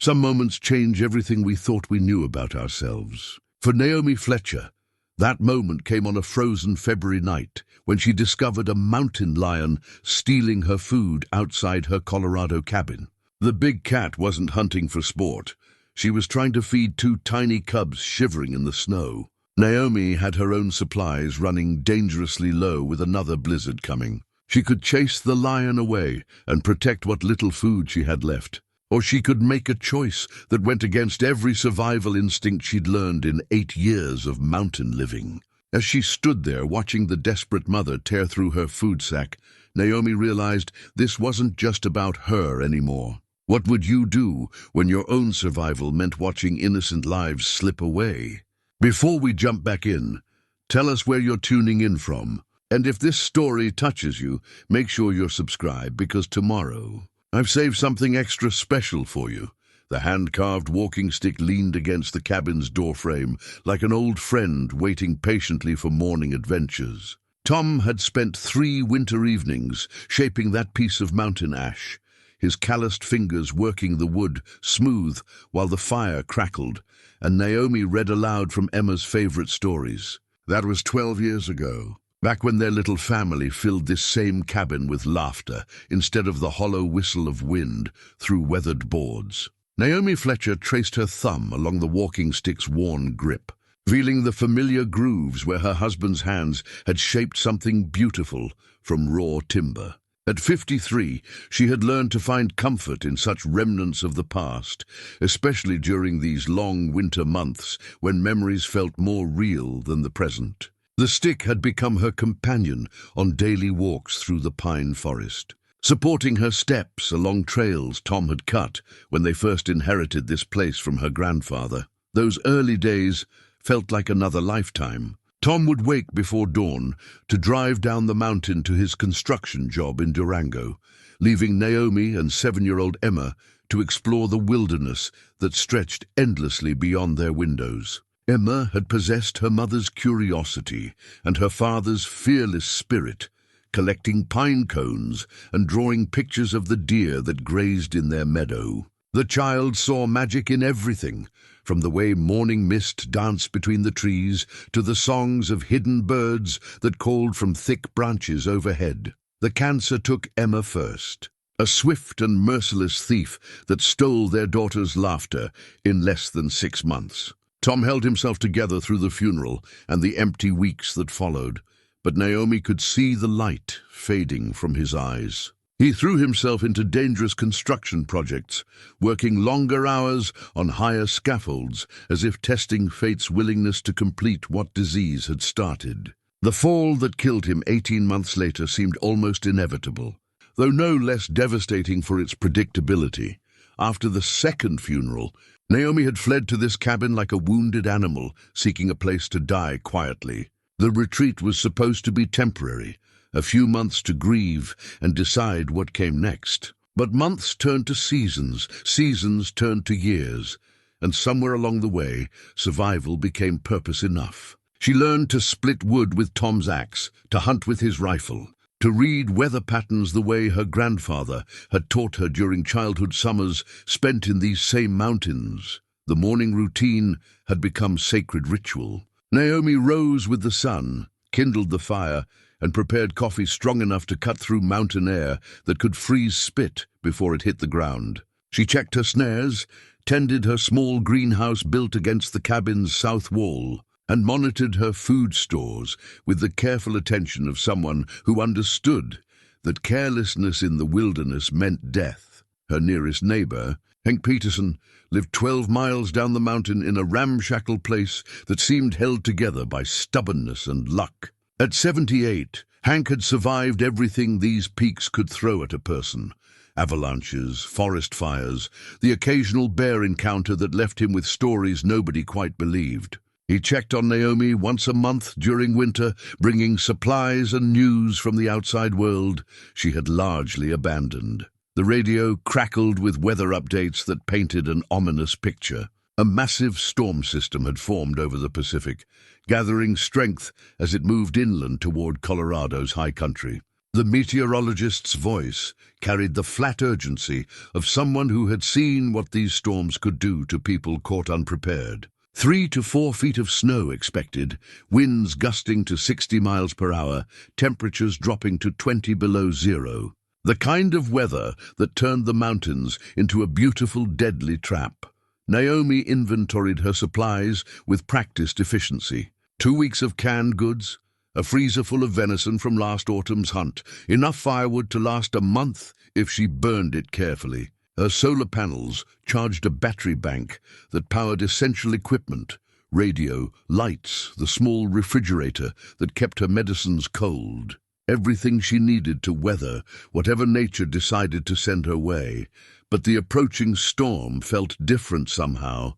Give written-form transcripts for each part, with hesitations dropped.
Some moments change everything we thought we knew about ourselves. For Naomi Fletcher, that moment came on a frozen February night when she discovered a mountain lion stealing her food outside her Colorado cabin. The big cat wasn't hunting for sport. She was trying to feed two tiny cubs shivering in the snow. Naomi had her own supplies running dangerously low with another blizzard coming. She could chase the lion away and protect what little food she had left. Or she could make a choice that went against every survival instinct she'd learned in 8 years of mountain living. As she stood there watching the desperate mother tear through her food sack, Naomi realized this wasn't just about her anymore. What would you do when your own survival meant watching innocent lives slip away? Before we jump back in, tell us where you're tuning in from. And if this story touches you, make sure you're subscribed, because tomorrow I've saved something extra special for you. The hand-carved walking stick leaned against the cabin's doorframe like an old friend waiting patiently for morning adventures. Tom had spent 3 winter evenings shaping that piece of mountain ash, his calloused fingers working the wood smooth while the fire crackled, and Naomi read aloud from Emma's favorite stories. That was 12 years ago, back when their little family filled this same cabin with laughter instead of the hollow whistle of wind through weathered boards. Naomi Fletcher traced her thumb along the walking stick's worn grip, feeling the familiar grooves where her husband's hands had shaped something beautiful from raw timber. At 53, she had learned to find comfort in such remnants of the past, especially during these long winter months when memories felt more real than the present. The stick had become her companion on daily walks through the pine forest, supporting her steps along trails Tom had cut when they first inherited this place from her grandfather. Those early days felt like another lifetime. Tom would wake before dawn to drive down the mountain to his construction job in Durango, leaving Naomi and 7-year-old Emma to explore the wilderness that stretched endlessly beyond their windows. Emma had possessed her mother's curiosity and her father's fearless spirit, collecting pine cones and drawing pictures of the deer that grazed in their meadow. The child saw magic in everything, from the way morning mist danced between the trees to the songs of hidden birds that called from thick branches overhead. The cancer took Emma first, a swift and merciless thief that stole their daughter's laughter in less than 6 months. Tom held himself together through the funeral and the empty weeks that followed, but Naomi could see the light fading from his eyes. He threw himself into dangerous construction projects, working longer hours on higher scaffolds, as if testing fate's willingness to complete what disease had started. The fall that killed him 18 months later seemed almost inevitable, though no less devastating for its predictability. After the second funeral, Naomi had fled to this cabin like a wounded animal, seeking a place to die quietly. The retreat was supposed to be temporary, a few months to grieve and decide what came next. But months turned to seasons, seasons turned to years, and somewhere along the way, survival became purpose enough. She learned to split wood with Tom's axe, to hunt with his rifle, to read weather patterns the way her grandfather had taught her during childhood summers spent in these same mountains. The morning routine had become sacred ritual. Naomi rose with the sun, kindled the fire, and prepared coffee strong enough to cut through mountain air that could freeze spit before it hit the ground. She checked her snares, tended her small greenhouse built against the cabin's south wall, and monitored her food stores with the careful attention of someone who understood that carelessness in the wilderness meant death. Her nearest neighbor, Hank Peterson, lived 12 miles down the mountain in a ramshackle place that seemed held together by stubbornness and luck. At 78, Hank had survived everything these peaks could throw at a person: avalanches, forest fires, the occasional bear encounter that left him with stories nobody quite believed. He checked on Naomi once a month during winter, bringing supplies and news from the outside world she had largely abandoned. The radio crackled with weather updates that painted an ominous picture. A massive storm system had formed over the Pacific, gathering strength as it moved inland toward Colorado's high country. The meteorologist's voice carried the flat urgency of someone who had seen what these storms could do to people caught unprepared. 3 to 4 feet of snow expected, winds gusting to 60 miles per hour, temperatures dropping to 20 below zero. The kind of weather that turned the mountains into a beautiful, deadly trap. Naomi inventoried her supplies with practiced efficiency. 2 weeks of canned goods, a freezer full of venison from last autumn's hunt, enough firewood to last a month if she burned it carefully. Her solar panels charged a battery bank that powered essential equipment, radio, lights, the small refrigerator that kept her medicines cold. Everything she needed to weather whatever nature decided to send her way. But the approaching storm felt different somehow,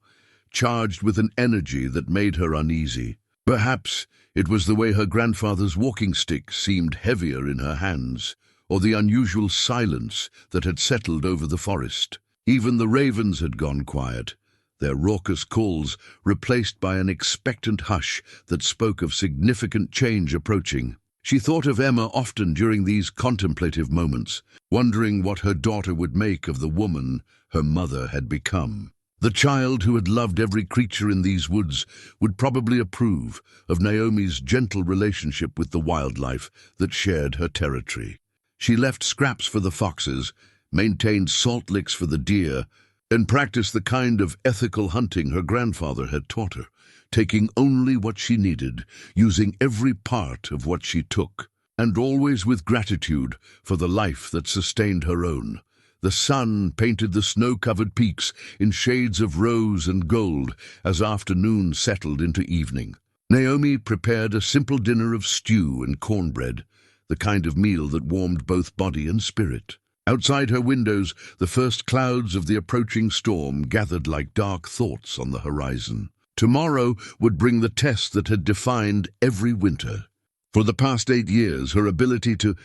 charged with an energy that made her uneasy. Perhaps it was the way her grandfather's walking stick seemed heavier in her hands, or the unusual silence that had settled over the forest. Even the ravens had gone quiet, their raucous calls replaced by an expectant hush that spoke of significant change approaching. She thought of Emma often during these contemplative moments, wondering what her daughter would make of the woman her mother had become. The child who had loved every creature in these woods would probably approve of Naomi's gentle relationship with the wildlife that shared her territory. She left scraps for the foxes, maintained salt licks for the deer, and practiced the kind of ethical hunting her grandfather had taught her, taking only what she needed, using every part of what she took, and always with gratitude for the life that sustained her own. The sun painted the snow-covered peaks in shades of rose and gold as afternoon settled into evening. Naomi prepared a simple dinner of stew and cornbread, the kind of meal that warmed both body and spirit. Outside her windows, the first clouds of the approaching storm gathered like dark thoughts on the horizon. Tomorrow would bring the test that had defined every winter. For the past 8 years, her ability to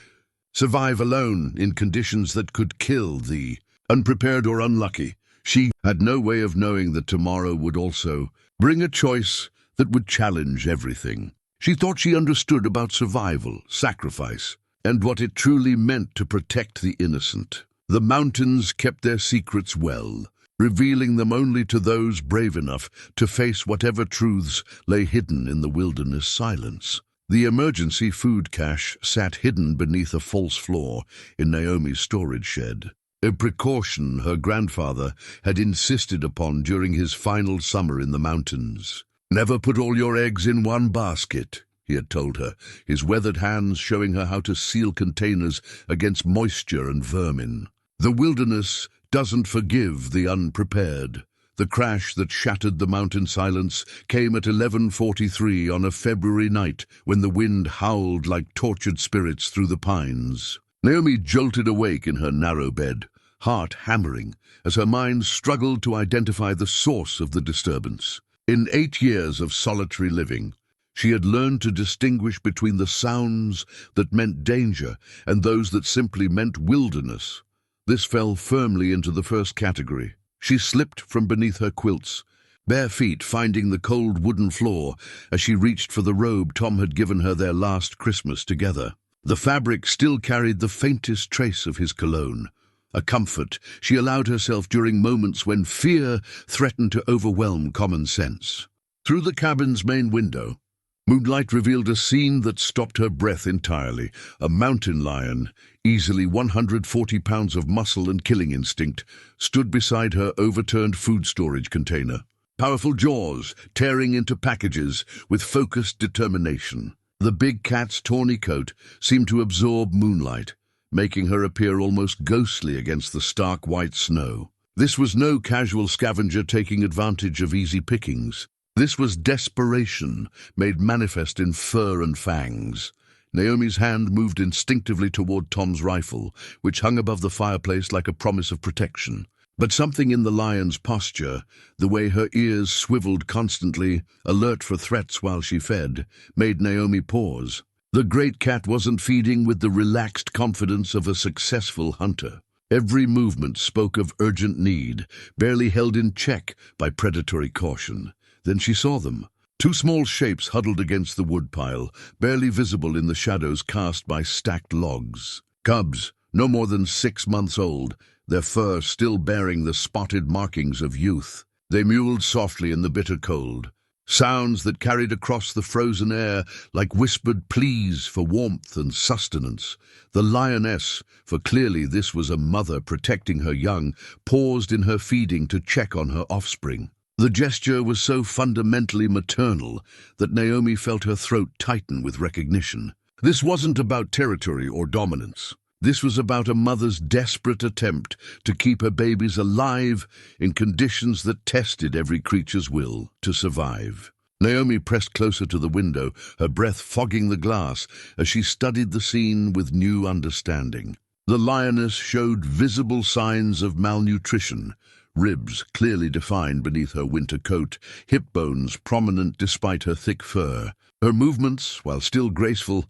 survive alone in conditions that could kill thee, unprepared or unlucky, she had no way of knowing that tomorrow would also bring a choice that would challenge everything. She thought she understood about survival, sacrifice, and what it truly meant to protect the innocent. The mountains kept their secrets well, revealing them only to those brave enough to face whatever truths lay hidden in the wilderness silence. The emergency food cache sat hidden beneath a false floor in Naomi's storage shed, a precaution her grandfather had insisted upon during his final summer in the mountains. "Never put all your eggs in one basket," he had told her, his weathered hands showing her how to seal containers against moisture and vermin. The wilderness doesn't forgive the unprepared. The crash that shattered the mountain silence came at 11:43 on a February night when the wind howled like tortured spirits through the pines. Naomi jolted awake in her narrow bed, heart hammering, as her mind struggled to identify the source of the disturbance. In 8 years of solitary living, she had learned to distinguish between the sounds that meant danger and those that simply meant wilderness. This fell firmly into the first category. She slipped from beneath her quilts, bare feet finding the cold wooden floor as she reached for the robe Tom had given her their last Christmas together. The fabric still carried the faintest trace of his cologne, a comfort she allowed herself during moments when fear threatened to overwhelm common sense. Through the cabin's main window, moonlight revealed a scene that stopped her breath entirely. A mountain lion, easily 140 pounds of muscle and killing instinct, stood beside her overturned food storage container, powerful jaws tearing into packages with focused determination. The big cat's tawny coat seemed to absorb moonlight, making her appear almost ghostly against the stark white snow. This was no casual scavenger taking advantage of easy pickings. This was desperation, made manifest in fur and fangs. Naomi's hand moved instinctively toward Tom's rifle, which hung above the fireplace like a promise of protection. But something in the lion's posture, the way her ears swiveled constantly, alert for threats while she fed, made Naomi pause. The great cat wasn't feeding with the relaxed confidence of a successful hunter. Every movement spoke of urgent need, barely held in check by predatory caution. Then she saw them, Two small shapes huddled against the woodpile, barely visible in the shadows cast by stacked logs. Cubs, no more than 6 months old, their fur still bearing the spotted markings of youth. They mewled softly in the bitter cold, sounds that carried across the frozen air like whispered pleas for warmth and sustenance. The lioness, for clearly this was a mother protecting her young, paused in her feeding to check on her offspring. The gesture was so fundamentally maternal that Naomi felt her throat tighten with recognition. This wasn't about territory or dominance. This was about a mother's desperate attempt to keep her babies alive in conditions that tested every creature's will to survive. Naomi pressed closer to the window, her breath fogging the glass as she studied the scene with new understanding. The lioness showed visible signs of malnutrition, ribs clearly defined beneath her winter coat, hip bones prominent despite her thick fur. Her movements, while still graceful,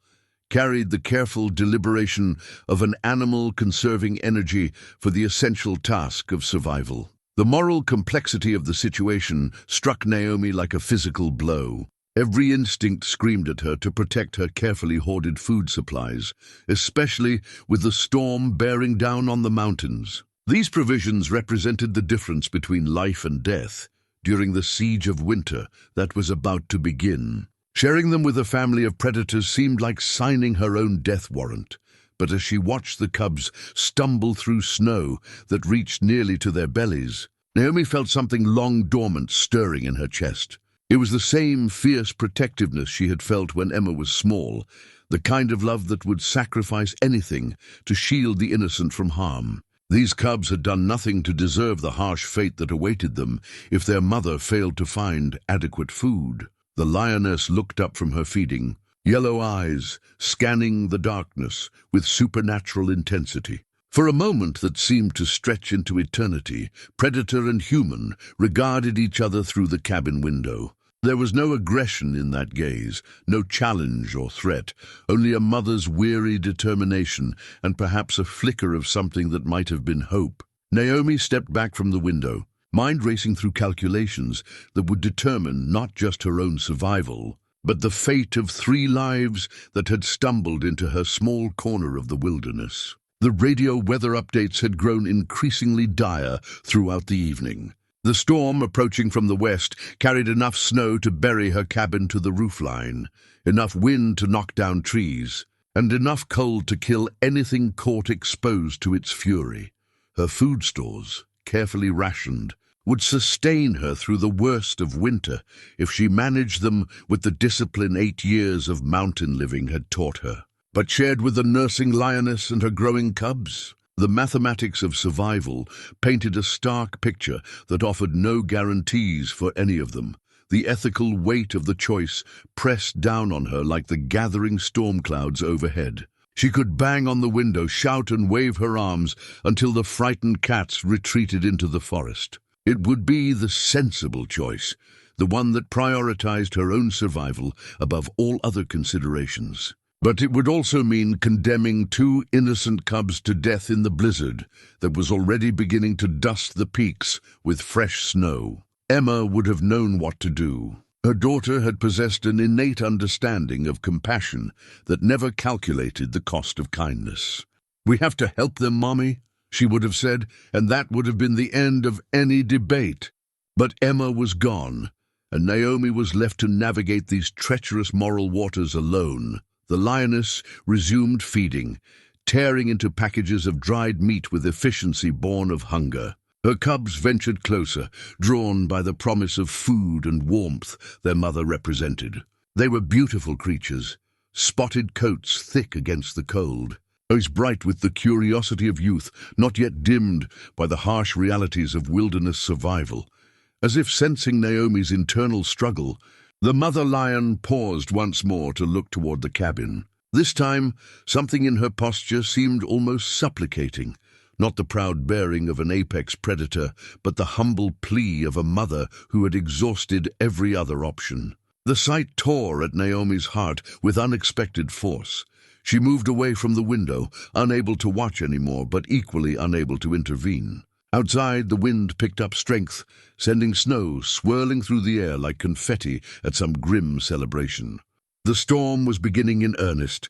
carried the careful deliberation of an animal conserving energy for the essential task of survival. The moral complexity of the situation struck Naomi like a physical blow. Every instinct screamed at her to protect her carefully hoarded food supplies, especially with the storm bearing down on the mountains. These provisions represented the difference between life and death during the siege of winter that was about to begin. Sharing them with a family of predators seemed like signing her own death warrant. But as she watched the cubs stumble through snow that reached nearly to their bellies, Naomi felt something long dormant stirring in her chest. It was the same fierce protectiveness she had felt when Emma was small, the kind of love that would sacrifice anything to shield the innocent from harm. These cubs had done nothing to deserve the harsh fate that awaited them if their mother failed to find adequate food. The lioness looked up from her feeding, yellow eyes scanning the darkness with supernatural intensity. For a moment that seemed to stretch into eternity, predator and human regarded each other through the cabin window. There was no aggression in that gaze, no challenge or threat, only a mother's weary determination and perhaps a flicker of something that might have been hope. Naomi stepped back from the window, mind racing through calculations that would determine not just her own survival, but the fate of 3 lives that had stumbled into her small corner of the wilderness. The radio weather updates had grown increasingly dire throughout the evening. The storm, approaching from the west, carried enough snow to bury her cabin to the roofline, enough wind to knock down trees, and enough cold to kill anything caught exposed to its fury. Her food stores, carefully rationed, would sustain her through the worst of winter if she managed them with the discipline 8 years of mountain living had taught her. But shared with the nursing lioness and her growing cubs, the mathematics of survival painted a stark picture that offered no guarantees for any of them. The ethical weight of the choice pressed down on her like the gathering storm clouds overhead. She could bang on the window, shout and wave her arms until the frightened cats retreated into the forest. It would be the sensible choice, the one that prioritized her own survival above all other considerations. But it would also mean condemning 2 innocent cubs to death in the blizzard that was already beginning to dust the peaks with fresh snow. Emma would have known what to do. Her daughter had possessed an innate understanding of compassion that never calculated the cost of kindness. "We have to help them, Mommy," she would have said, and that would have been the end of any debate. But Emma was gone, and Naomi was left to navigate these treacherous moral waters alone. The lioness resumed feeding, tearing into packages of dried meat with efficiency born of hunger. Her cubs ventured closer, drawn by the promise of food and warmth their mother represented. They were beautiful creatures, spotted coats thick against the cold, eyes bright with the curiosity of youth, not yet dimmed by the harsh realities of wilderness survival. As if sensing Naomi's internal struggle, the mother lion paused once more to look toward the cabin. This time, something in her posture seemed almost supplicating, not the proud bearing of an apex predator, but the humble plea of a mother who had exhausted every other option. The sight tore at Naomi's heart with unexpected force. She moved away from the window, unable to watch anymore, but equally unable to intervene. Outside, the wind picked up strength, sending snow swirling through the air like confetti at some grim celebration. The storm was beginning in earnest,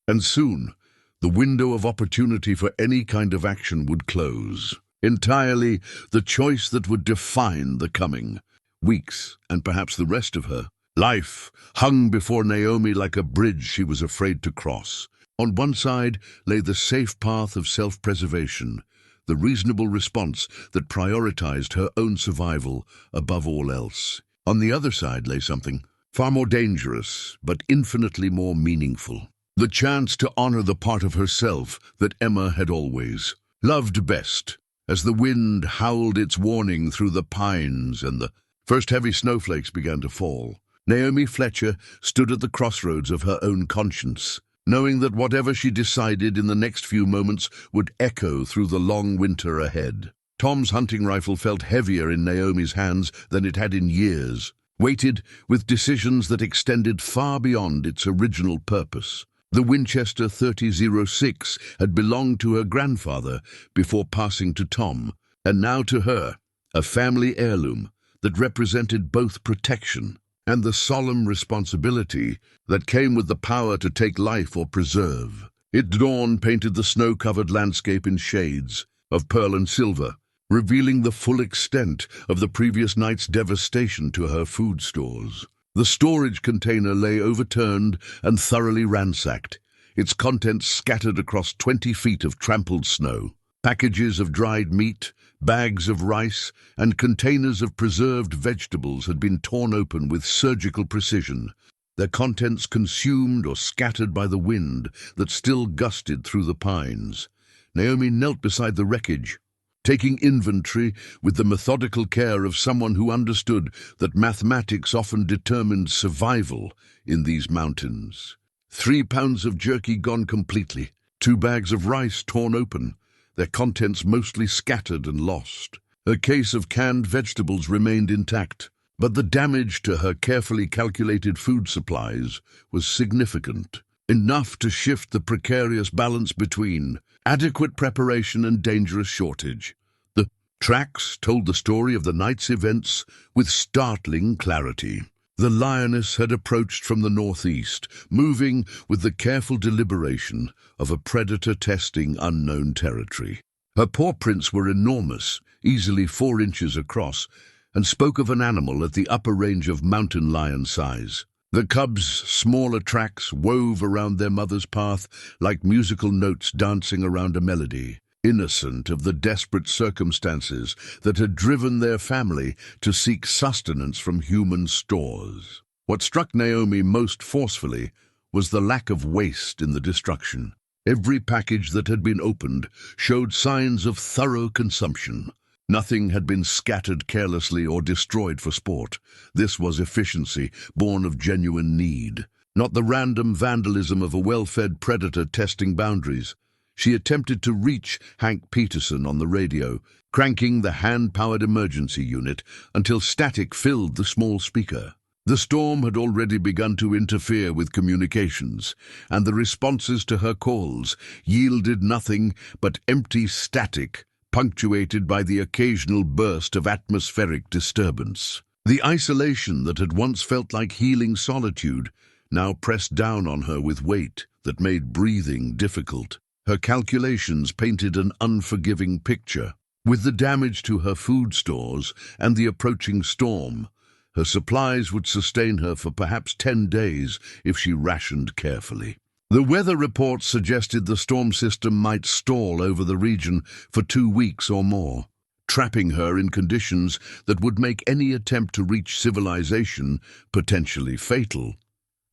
and soon the window of opportunity for any kind of action would close. Entirely the choice that would define the coming weeks, and perhaps the rest of her life, hung before Naomi like a bridge she was afraid to cross. On one side lay the safe path of self-preservation, the reasonable response that prioritized her own survival above all else. On the other side lay something far more dangerous, but infinitely more meaningful. The chance to honor the part of herself that Emma had always loved best. As the wind howled its warning through the pines and the first heavy snowflakes began to fall, Naomi Fletcher stood at the crossroads of her own conscience, knowing that whatever she decided in the next few moments would echo through the long winter ahead. Tom's hunting rifle felt heavier in Naomi's hands than it had in years, weighted with decisions that extended far beyond its original purpose. The Winchester 30-06 had belonged to her grandfather before passing to Tom, and now to her, a family heirloom that represented both protection and the solemn responsibility that came with the power to take life or preserve. Its dawn painted the snow-covered landscape in shades of pearl and silver, revealing the full extent of the previous night's devastation to her food stores. The storage container lay overturned and thoroughly ransacked, its contents scattered across 20 feet of trampled snow. Packages of dried meat, bags of rice, and containers of preserved vegetables had been torn open with surgical precision, their contents consumed or scattered by the wind that still gusted through the pines. Naomi knelt beside the wreckage, taking inventory with the methodical care of someone who understood that mathematics often determined survival in these mountains. 3 pounds of jerky gone completely, 2 bags of rice torn open, their contents mostly scattered and lost. A case of canned vegetables remained intact, but the damage to her carefully calculated food supplies was significant, enough to shift the precarious balance between adequate preparation and dangerous shortage. The tracks told the story of the night's events with startling clarity. The lioness had approached from the northeast, moving with the careful deliberation of a predator testing unknown territory. Her paw prints were enormous, easily 4 inches across, and spoke of an animal at the upper range of mountain lion size. The cubs' smaller tracks wove around their mother's path like musical notes dancing around a melody, innocent of the desperate circumstances that had driven their family to seek sustenance from human stores. What struck Naomi most forcefully was the lack of waste in the destruction. Every package that had been opened showed signs of thorough consumption. Nothing had been scattered carelessly or destroyed for sport. This was efficiency, born of genuine need, not the random vandalism of a well-fed predator testing boundaries. She attempted to reach Hank Peterson on the radio, cranking the hand-powered emergency unit until static filled the small speaker. The storm had already begun to interfere with communications, and the responses to her calls yielded nothing but empty static, punctuated by the occasional burst of atmospheric disturbance. The isolation that had once felt like healing solitude now pressed down on her with weight that made breathing difficult. Her calculations painted an unforgiving picture. With the damage to her food stores and the approaching storm, her supplies would sustain her for perhaps 10 days if she rationed carefully. The weather reports suggested the storm system might stall over the region for 2 weeks or more, trapping her in conditions that would make any attempt to reach civilization potentially fatal.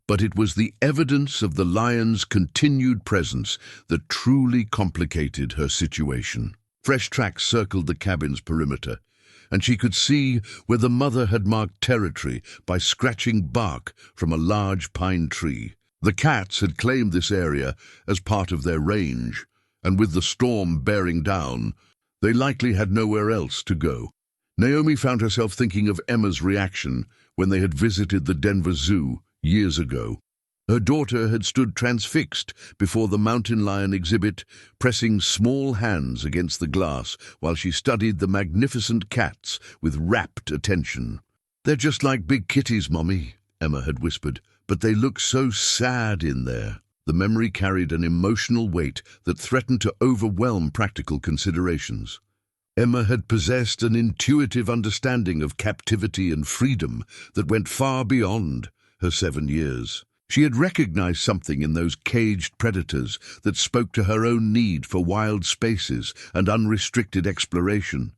But it was the evidence of the lion's continued presence that truly complicated her situation. Fresh tracks circled the cabin's perimeter, and she could see where the mother had marked territory by scratching bark from a large pine tree. The cats had claimed this area as part of their range, and with the storm bearing down, they likely had nowhere else to go. Naomi found herself thinking of Emma's reaction when they had visited the Denver Zoo years ago. Her daughter had stood transfixed before the mountain lion exhibit, pressing small hands against the glass while she studied the magnificent cats with rapt attention. "They're just like big kitties, Mommy," Emma had whispered, "but they look so sad in there." The memory carried an emotional weight that threatened to overwhelm practical considerations. Emma had possessed an intuitive understanding of captivity and freedom that went far beyond her 7 years. She had recognized something in those caged predators that spoke to her own need for wild spaces and unrestricted exploration.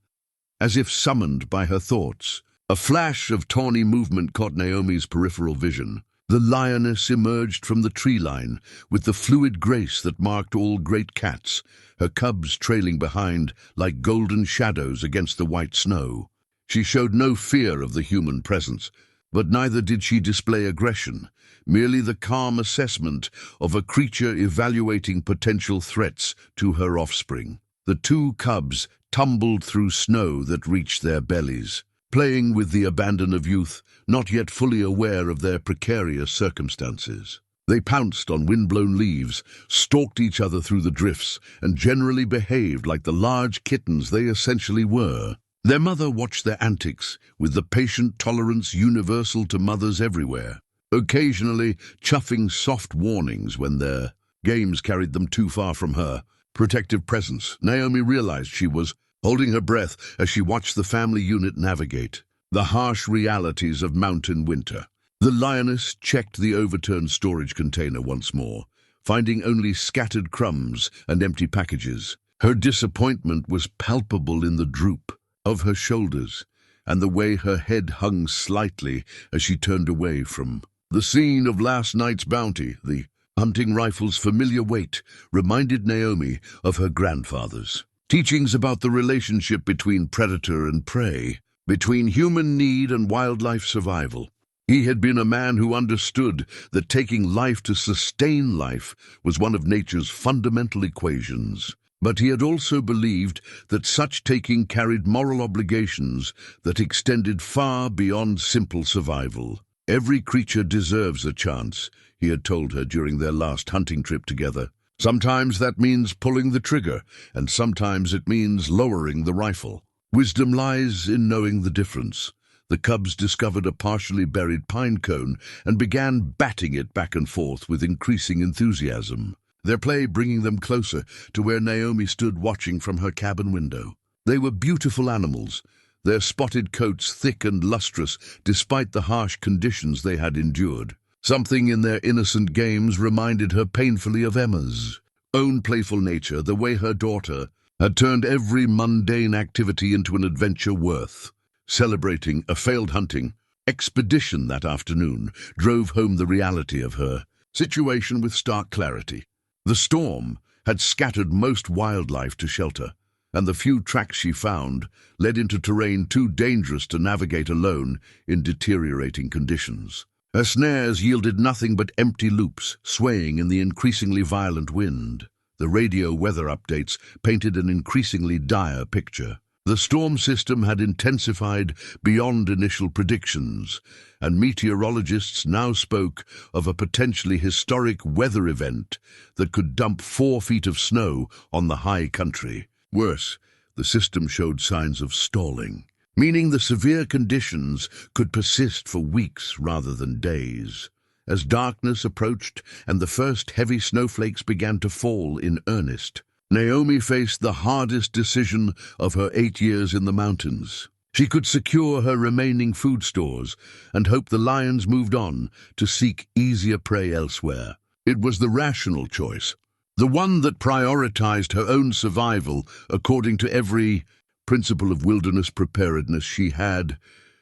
As if summoned by her thoughts, a flash of tawny movement caught Naomi's peripheral vision. The lioness emerged from the tree line with the fluid grace that marked all great cats, her cubs trailing behind like golden shadows against the white snow. She showed no fear of the human presence, but neither did she display aggression, merely the calm assessment of a creature evaluating potential threats to her offspring. The two cubs tumbled through snow that reached their bellies, playing with the abandon of youth, not yet fully aware of their precarious circumstances. They pounced on wind-blown leaves, stalked each other through the drifts, and generally behaved like the large kittens they essentially were. Their mother watched their antics with the patient tolerance universal to mothers everywhere, occasionally chuffing soft warnings when their games carried them too far from her protective presence. Naomi realized she was holding her breath as she watched the family unit navigate the harsh realities of mountain winter. The lioness checked the overturned storage container once more, finding only scattered crumbs and empty packages. Her disappointment was palpable in the droop of her shoulders and the way her head hung slightly as she turned away from the scene of last night's bounty. The hunting rifle's familiar weight reminded Naomi of her grandfather's teachings about the relationship between predator and prey, between human need and wildlife survival. He had been a man who understood that taking life to sustain life was one of nature's fundamental equations. But he had also believed that such taking carried moral obligations that extended far beyond simple survival. "Every creature deserves a chance," he had told her during their last hunting trip together. "Sometimes that means pulling the trigger, and sometimes it means lowering the rifle. Wisdom lies in knowing the difference." The cubs discovered a partially buried pine cone and began batting it back and forth with increasing enthusiasm, their play bringing them closer to where Naomi stood watching from her cabin window. They were beautiful animals, their spotted coats thick and lustrous despite the harsh conditions they had endured. Something in their innocent games reminded her painfully of Emma's own playful nature, the way her daughter had turned every mundane activity into an adventure worth. Celebrating a failed hunting expedition that afternoon drove home the reality of her situation with stark clarity. The storm had scattered most wildlife to shelter, and the few tracks she found led into terrain too dangerous to navigate alone in deteriorating conditions. Her snares yielded nothing but empty loops, swaying in the increasingly violent wind. The radio weather updates painted an increasingly dire picture. The storm system had intensified beyond initial predictions, and meteorologists now spoke of a potentially historic weather event that could dump 4 feet of snow on the high country. Worse, the system showed signs of stalling, meaning the severe conditions could persist for weeks rather than days. As darkness approached and the first heavy snowflakes began to fall in earnest, Naomi faced the hardest decision of her 8 years in the mountains. She could secure her remaining food stores and hope the lions moved on to seek easier prey elsewhere. It was the rational choice, the one that prioritized her own survival according to every principle of wilderness preparedness she had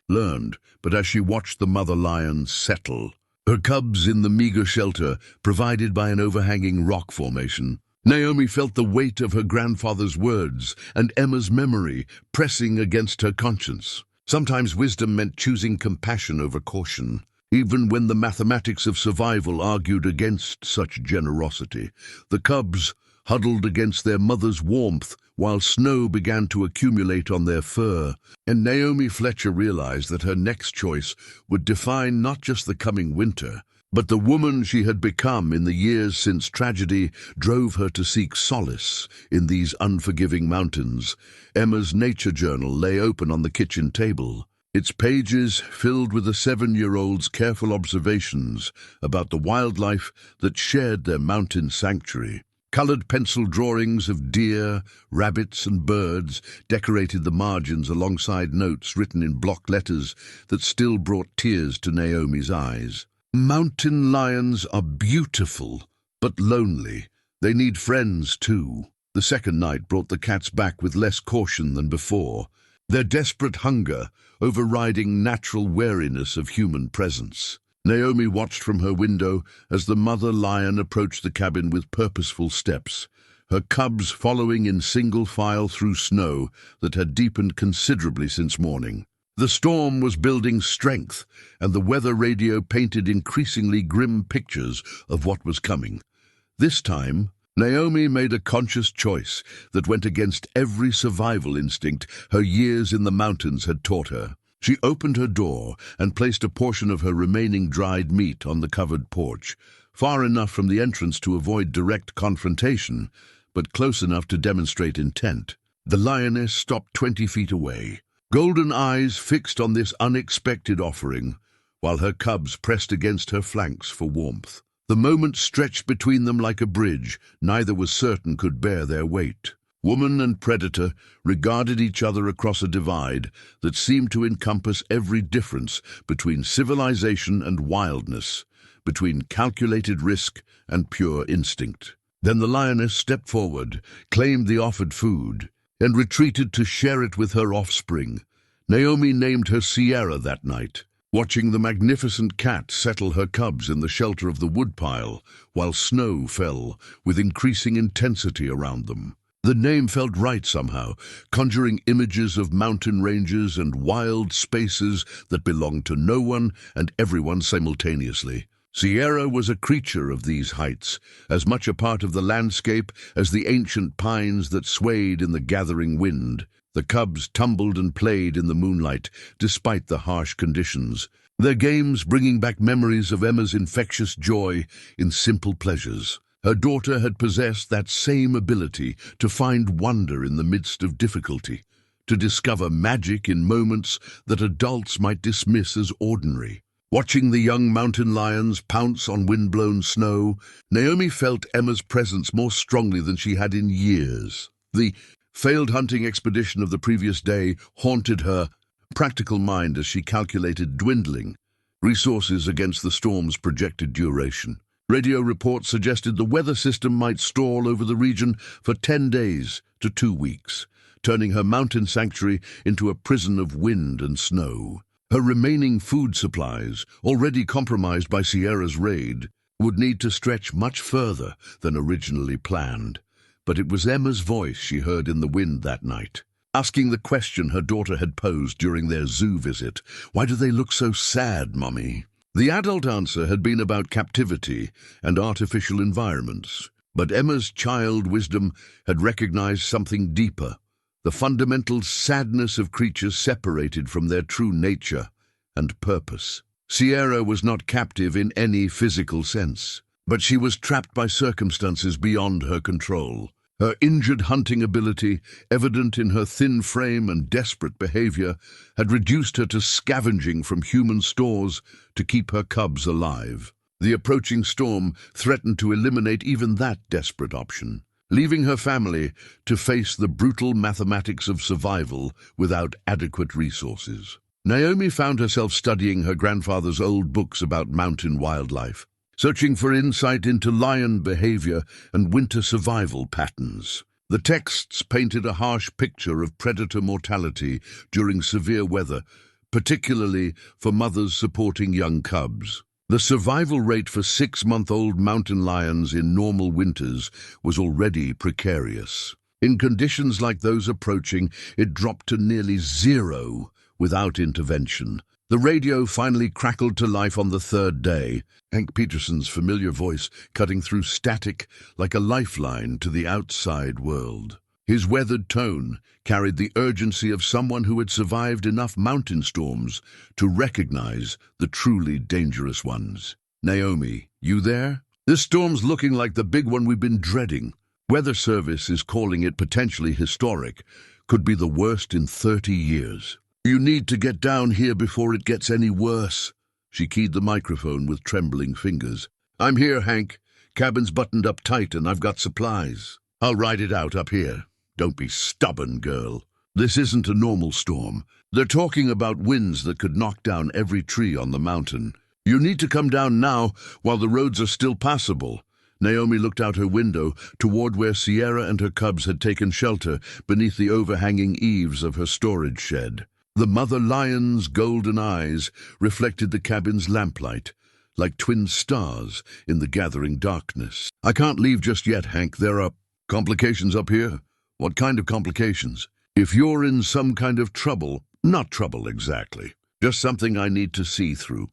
learned. But as she watched the mother lion settle her cubs in the meager shelter provided by an overhanging rock formation, Naomi felt the weight of her grandfather's words and Emma's memory pressing against her conscience. Sometimes wisdom meant choosing compassion over caution, even when the mathematics of survival argued against such generosity. The cubs huddled against their mother's warmth while snow began to accumulate on their fur, and Naomi Fletcher realized that her next choice would define not just the coming winter, But the woman she had become in the years since tragedy drove her to seek solace in these unforgiving mountains. Emma's nature journal lay open on the kitchen table, its pages filled with the 7-year-old's careful observations about the wildlife that shared their mountain sanctuary. Colored pencil drawings of deer, rabbits, and birds decorated the margins alongside notes written in block letters that still brought tears to Naomi's eyes. Mountain lions are beautiful, but lonely. They need friends too. The second night brought the cats back with less caution than before, their desperate hunger overriding natural wariness of human presence. Naomi watched from her window as the mother lion approached the cabin with purposeful steps, her cubs following in single file through snow that had deepened considerably since morning. The storm was building strength, and the weather radio painted increasingly grim pictures of what was coming. This time, Naomi made a conscious choice that went against every survival instinct her years in the mountains had taught her. She opened her door and placed a portion of her remaining dried meat on the covered porch, far enough from the entrance to avoid direct confrontation, but close enough to demonstrate intent. The lioness stopped 20 feet away, golden eyes fixed on this unexpected offering, while her cubs pressed against her flanks for warmth. The moment stretched between them like a bridge neither was certain could bear their weight. Woman and predator regarded each other across a divide that seemed to encompass every difference between civilization and wildness, between calculated risk and pure instinct. Then the lioness stepped forward, claimed the offered food, and retreated to share it with her offspring. Naomi named her Sierra that night, watching the magnificent cat settle her cubs in the shelter of the woodpile while snow fell with increasing intensity around them. The name felt right somehow, conjuring images of mountain ranges and wild spaces that belonged to no one and everyone simultaneously. Sierra was a creature of these heights, as much a part of the landscape as the ancient pines that swayed in the gathering wind. The cubs tumbled and played in the moonlight, despite the harsh conditions, their games bringing back memories of Emma's infectious joy in simple pleasures. Her daughter had possessed that same ability to find wonder in the midst of difficulty, to discover magic in moments that adults might dismiss as ordinary. Watching the young mountain lions pounce on wind-blown snow, Naomi felt Emma's presence more strongly than she had in years. The failed hunting expedition of the previous day haunted her practical mind as she calculated dwindling resources against the storm's projected duration. Radio reports suggested the weather system might stall over the region for 10 days to 2 weeks, turning her mountain sanctuary into a prison of wind and snow. Her remaining food supplies, already compromised by Sierra's raid, would need to stretch much further than originally planned. But it was Emma's voice she heard in the wind that night, asking the question her daughter had posed during their zoo visit. "Why do they look so sad, Mummy?" The adult answer had been about captivity and artificial environments, but Emma's child wisdom had recognized something deeper, the fundamental sadness of creatures separated from their true nature and purpose. Sierra was not captive in any physical sense, but she was trapped by circumstances beyond her control. Her injured hunting ability, evident in her thin frame and desperate behavior, had reduced her to scavenging from human stores to keep her cubs alive. The approaching storm threatened to eliminate even that desperate option, leaving her family to face the brutal mathematics of survival without adequate resources. Naomi found herself studying her grandfather's old books about mountain wildlife, searching for insight into lion behavior and winter survival patterns. The texts painted a harsh picture of predator mortality during severe weather, particularly for mothers supporting young cubs. The survival rate for 6-month-old mountain lions in normal winters was already precarious. In conditions like those approaching, it dropped to nearly zero without intervention. The radio finally crackled to life on the third day, Hank Peterson's familiar voice cutting through static like a lifeline to the outside world. His weathered tone carried the urgency of someone who had survived enough mountain storms to recognize the truly dangerous ones. Naomi, you there? This storm's looking like the big one we've been dreading. Weather Service is calling it potentially historic. Could be the worst in 30 years. You need to get down here before it gets any worse. She keyed the microphone with trembling fingers. I'm here, Hank. Cabin's buttoned up tight and I've got supplies. I'll ride it out up here. Don't be stubborn, girl. This isn't a normal storm. They're talking about winds that could knock down every tree on the mountain. You need to come down now while the roads are still passable. Naomi looked out her window toward where Sierra and her cubs had taken shelter beneath the overhanging eaves of her storage shed. The mother lion's golden eyes reflected the cabin's lamplight, like twin stars in the gathering darkness. I can't leave just yet, Hank. There are complications up here. What kind of complications? If you're in some kind of trouble, not trouble exactly, just something I need to see through.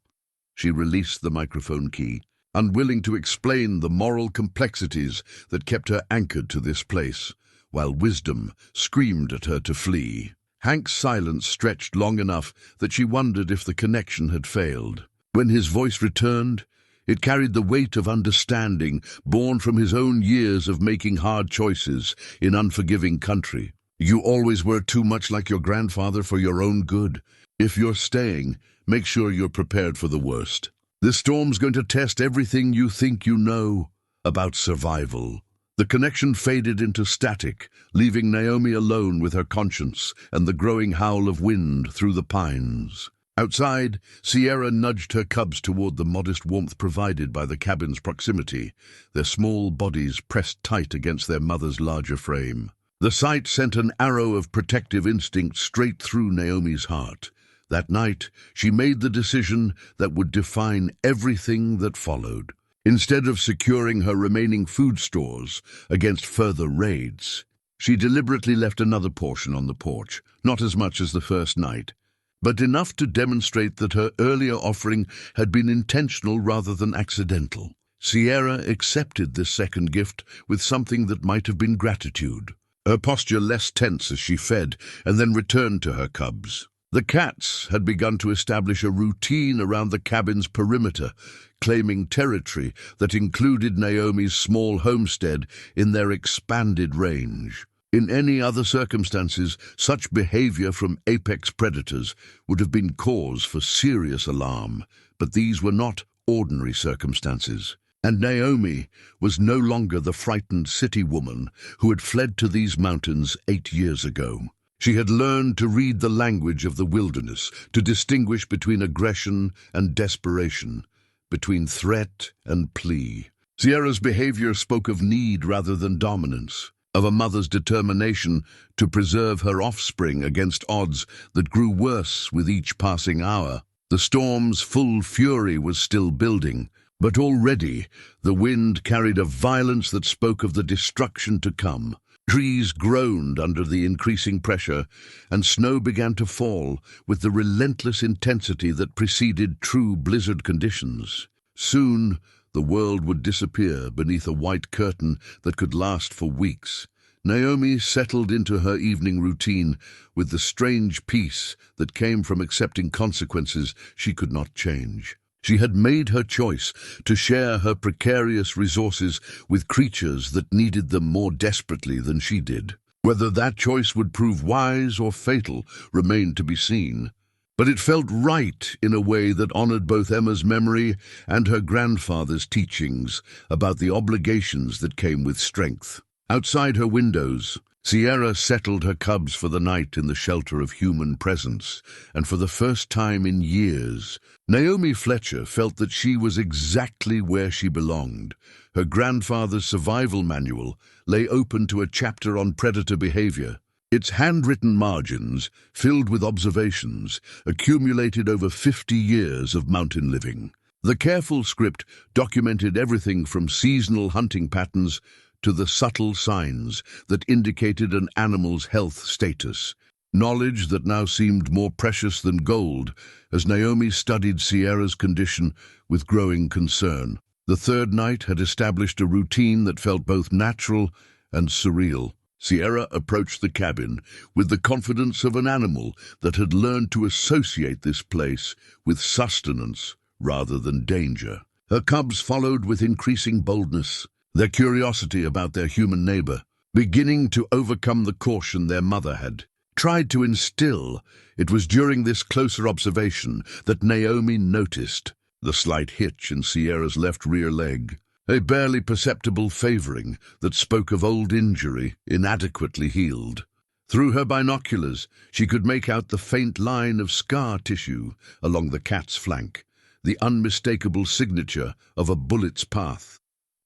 She released the microphone key, unwilling to explain the moral complexities that kept her anchored to this place, while wisdom screamed at her to flee. Hank's silence stretched long enough that she wondered if the connection had failed. When his voice returned, it carried the weight of understanding born from his own years of making hard choices in unforgiving country. You always were too much like your grandfather for your own good. If you're staying, make sure you're prepared for the worst. This storm's going to test everything you think you know about survival. The connection faded into static, leaving Naomi alone with her conscience and the growing howl of wind through the pines. Outside, Sierra nudged her cubs toward the modest warmth provided by the cabin's proximity, their small bodies pressed tight against their mother's larger frame. The sight sent an arrow of protective instinct straight through Naomi's heart. That night, she made the decision that would define everything that followed. Instead of securing her remaining food stores against further raids, she deliberately left another portion on the porch, not as much as the first night, but enough to demonstrate that her earlier offering had been intentional rather than accidental. Sierra accepted this second gift with something that might have been gratitude, her posture less tense as she fed and then returned to her cubs. The cats had begun to establish a routine around the cabin's perimeter, claiming territory that included Naomi's small homestead in their expanded range. In any other circumstances, such behavior from apex predators would have been cause for serious alarm, but these were not ordinary circumstances. And Naomi was no longer the frightened city woman who had fled to these mountains 8 years ago. She had learned to read the language of the wilderness, to distinguish between aggression and desperation, between threat and plea. Sierra's behavior spoke of need rather than dominance, of a mother's determination to preserve her offspring against odds that grew worse with each passing hour. The storm's full fury was still building, but already the wind carried a violence that spoke of the destruction to come. Trees groaned under the increasing pressure, and snow began to fall with the relentless intensity that preceded true blizzard conditions. Soon, the world would disappear beneath a white curtain that could last for weeks. Naomi settled into her evening routine with the strange peace that came from accepting consequences she could not change. She had made her choice to share her precarious resources with creatures that needed them more desperately than she did. Whether that choice would prove wise or fatal remained to be seen. But it felt right in a way that honored both Emma's memory and her grandfather's teachings about the obligations that came with strength. Outside her windows, Sierra settled her cubs for the night in the shelter of human presence, and for the first time in years, Naomi Fletcher felt that she was exactly where she belonged. Her grandfather's survival manual lay open to a chapter on predator behavior. Its handwritten margins, filled with observations, accumulated over 50 years of mountain living. The careful script documented everything from seasonal hunting patterns to the subtle signs that indicated an animal's health status, knowledge that now seemed more precious than gold as Naomi studied Sierra's condition with growing concern. The third night had established a routine that felt both natural and surreal. Sierra approached the cabin with the confidence of an animal that had learned to associate this place with sustenance rather than danger. Her cubs followed with increasing boldness, their curiosity about their human neighbor beginning to overcome the caution their mother had tried to instill. It was during this closer observation that Naomi noticed the slight hitch in Sierra's left rear leg, a barely perceptible favoring that spoke of old injury inadequately healed. Through her binoculars, she could make out the faint line of scar tissue along the cat's flank, the unmistakable signature of a bullet's path.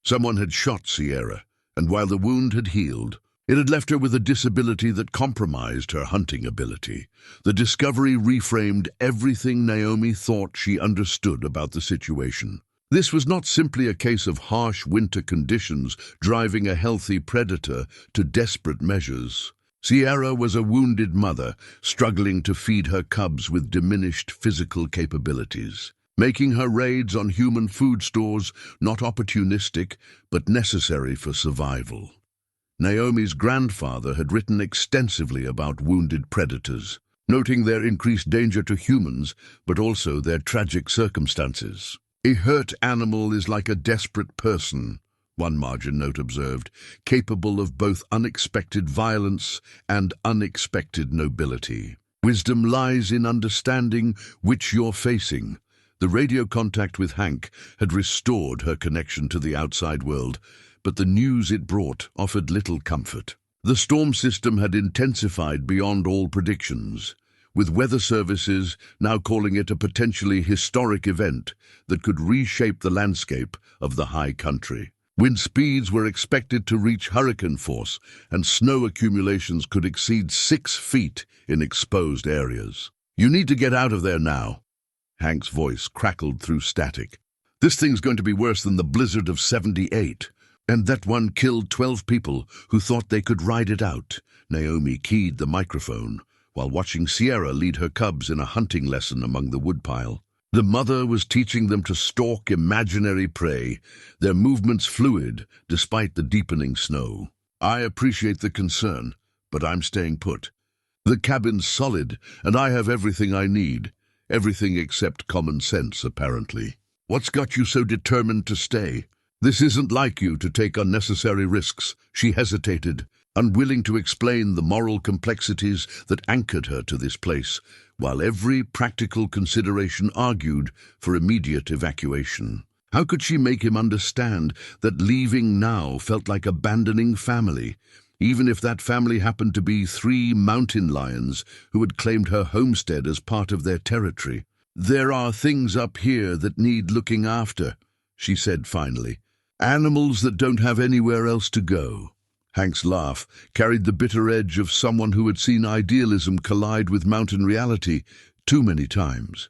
Someone had shot Sierra, and while the wound had healed, it had left her with a disability that compromised her hunting ability. The discovery reframed everything Naomi thought she understood about the situation. This was not simply a case of harsh winter conditions driving a healthy predator to desperate measures. Sierra was a wounded mother struggling to feed her cubs with diminished physical capabilities, making her raids on human food stores not opportunistic but necessary for survival. Naomi's grandfather had written extensively about wounded predators, noting their increased danger to humans but also their tragic circumstances. A hurt animal is like a desperate person, one margin note observed, capable of both unexpected violence and unexpected nobility. Wisdom lies in understanding which you're facing. The radio contact with Hank had restored her connection to the outside world, but the news it brought offered little comfort. The storm system had intensified beyond all predictions, with weather services now calling it a potentially historic event that could reshape the landscape of the high country. Wind speeds were expected to reach hurricane force, and snow accumulations could exceed 6 feet in exposed areas. "You need to get out of there now," Hank's voice crackled through static. "This thing's going to be worse than the blizzard of '78. And that one killed 12 people who thought they could ride it out." Naomi keyed the microphone while watching Sierra lead her cubs in a hunting lesson among the woodpile. The mother was teaching them to stalk imaginary prey, their movements fluid despite the deepening snow. "I appreciate the concern, but I'm staying put. The cabin's solid, and I have everything I need. Everything except common sense, apparently." "What's got you so determined to stay?" "This isn't like you to take unnecessary risks." She hesitated, unwilling to explain the moral complexities that anchored her to this place, while every practical consideration argued for immediate evacuation. How could she make him understand that leaving now felt like abandoning family, even if that family happened to be 3 mountain lions who had claimed her homestead as part of their territory? "There are things up here that need looking after," she said finally. "Animals that don't have anywhere else to go." Hank's laugh carried the bitter edge of someone who had seen idealism collide with mountain reality too many times.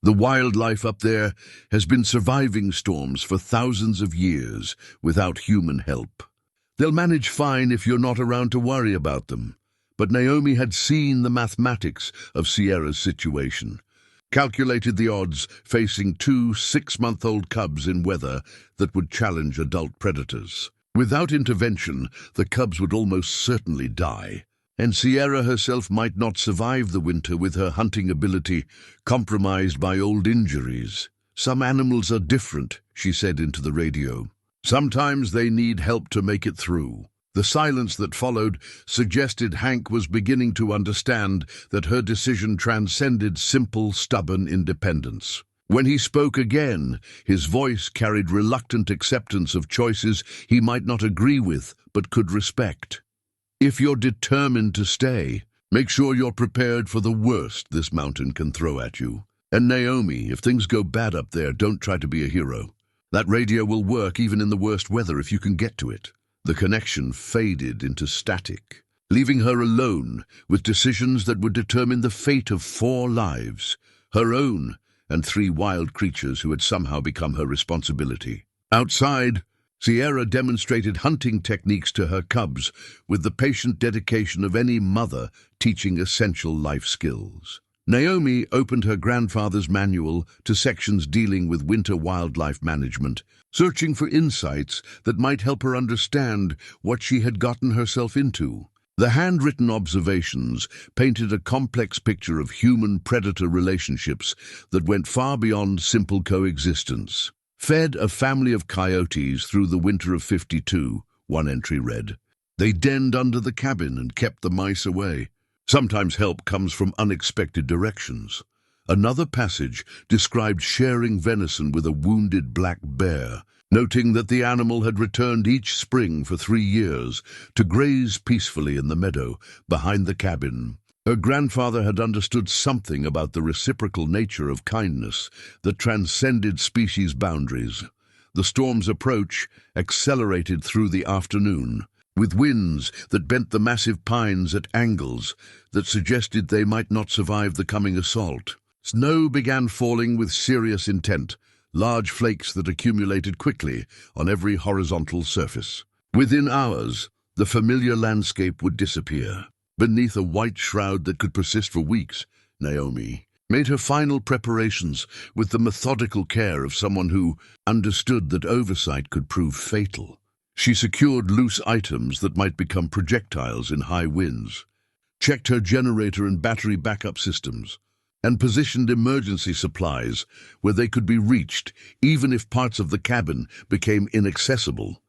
"The wildlife up there has been surviving storms for thousands of years without human help. They'll manage fine if you're not around to worry about them." But Naomi had seen the mathematics of Sierra's situation, calculated the odds facing 2 6-month-old cubs in weather that would challenge adult predators. Without intervention, the cubs would almost certainly die, and Sierra herself might not survive the winter with her hunting ability compromised by old injuries. "Some animals are different," she said into the radio. "Sometimes they need help to make it through." The silence that followed suggested Hank was beginning to understand that her decision transcended simple, stubborn independence. When he spoke again, his voice carried reluctant acceptance of choices he might not agree with but could respect. "If you're determined to stay, make sure you're prepared for the worst this mountain can throw at you. And Naomi, if things go bad up there, don't try to be a hero. That radio will work even in the worst weather if you can get to it." The connection faded into static, leaving her alone with decisions that would determine the fate of 4 lives, her own and 3 wild creatures who had somehow become her responsibility. Outside, Sierra demonstrated hunting techniques to her cubs with the patient dedication of any mother teaching essential life skills. Naomi opened her grandfather's manual to sections dealing with winter wildlife management, searching for insights that might help her understand what she had gotten herself into. The handwritten observations painted a complex picture of human-predator relationships that went far beyond simple coexistence. fed a family of coyotes through the winter of '52, one entry read. They denned under the cabin and kept the mice away. Sometimes help comes from unexpected directions. Another passage described sharing venison with a wounded black bear, noting that the animal had returned each spring for 3 years to graze peacefully in the meadow behind the cabin. Her grandfather had understood something about the reciprocal nature of kindness that transcended species boundaries. The storm's approach accelerated through the afternoon, with winds that bent the massive pines at angles that suggested they might not survive the coming assault. Snow began falling with serious intent, large flakes that accumulated quickly on every horizontal surface. Within hours, the familiar landscape would disappear. Beneath a white shroud that could persist for weeks, Naomi made her final preparations with the methodical care of someone who understood that oversight could prove fatal. She secured loose items that might become projectiles in high winds, checked her generator and battery backup systems, and positioned emergency supplies where they could be reached even if parts of the cabin became inaccessible.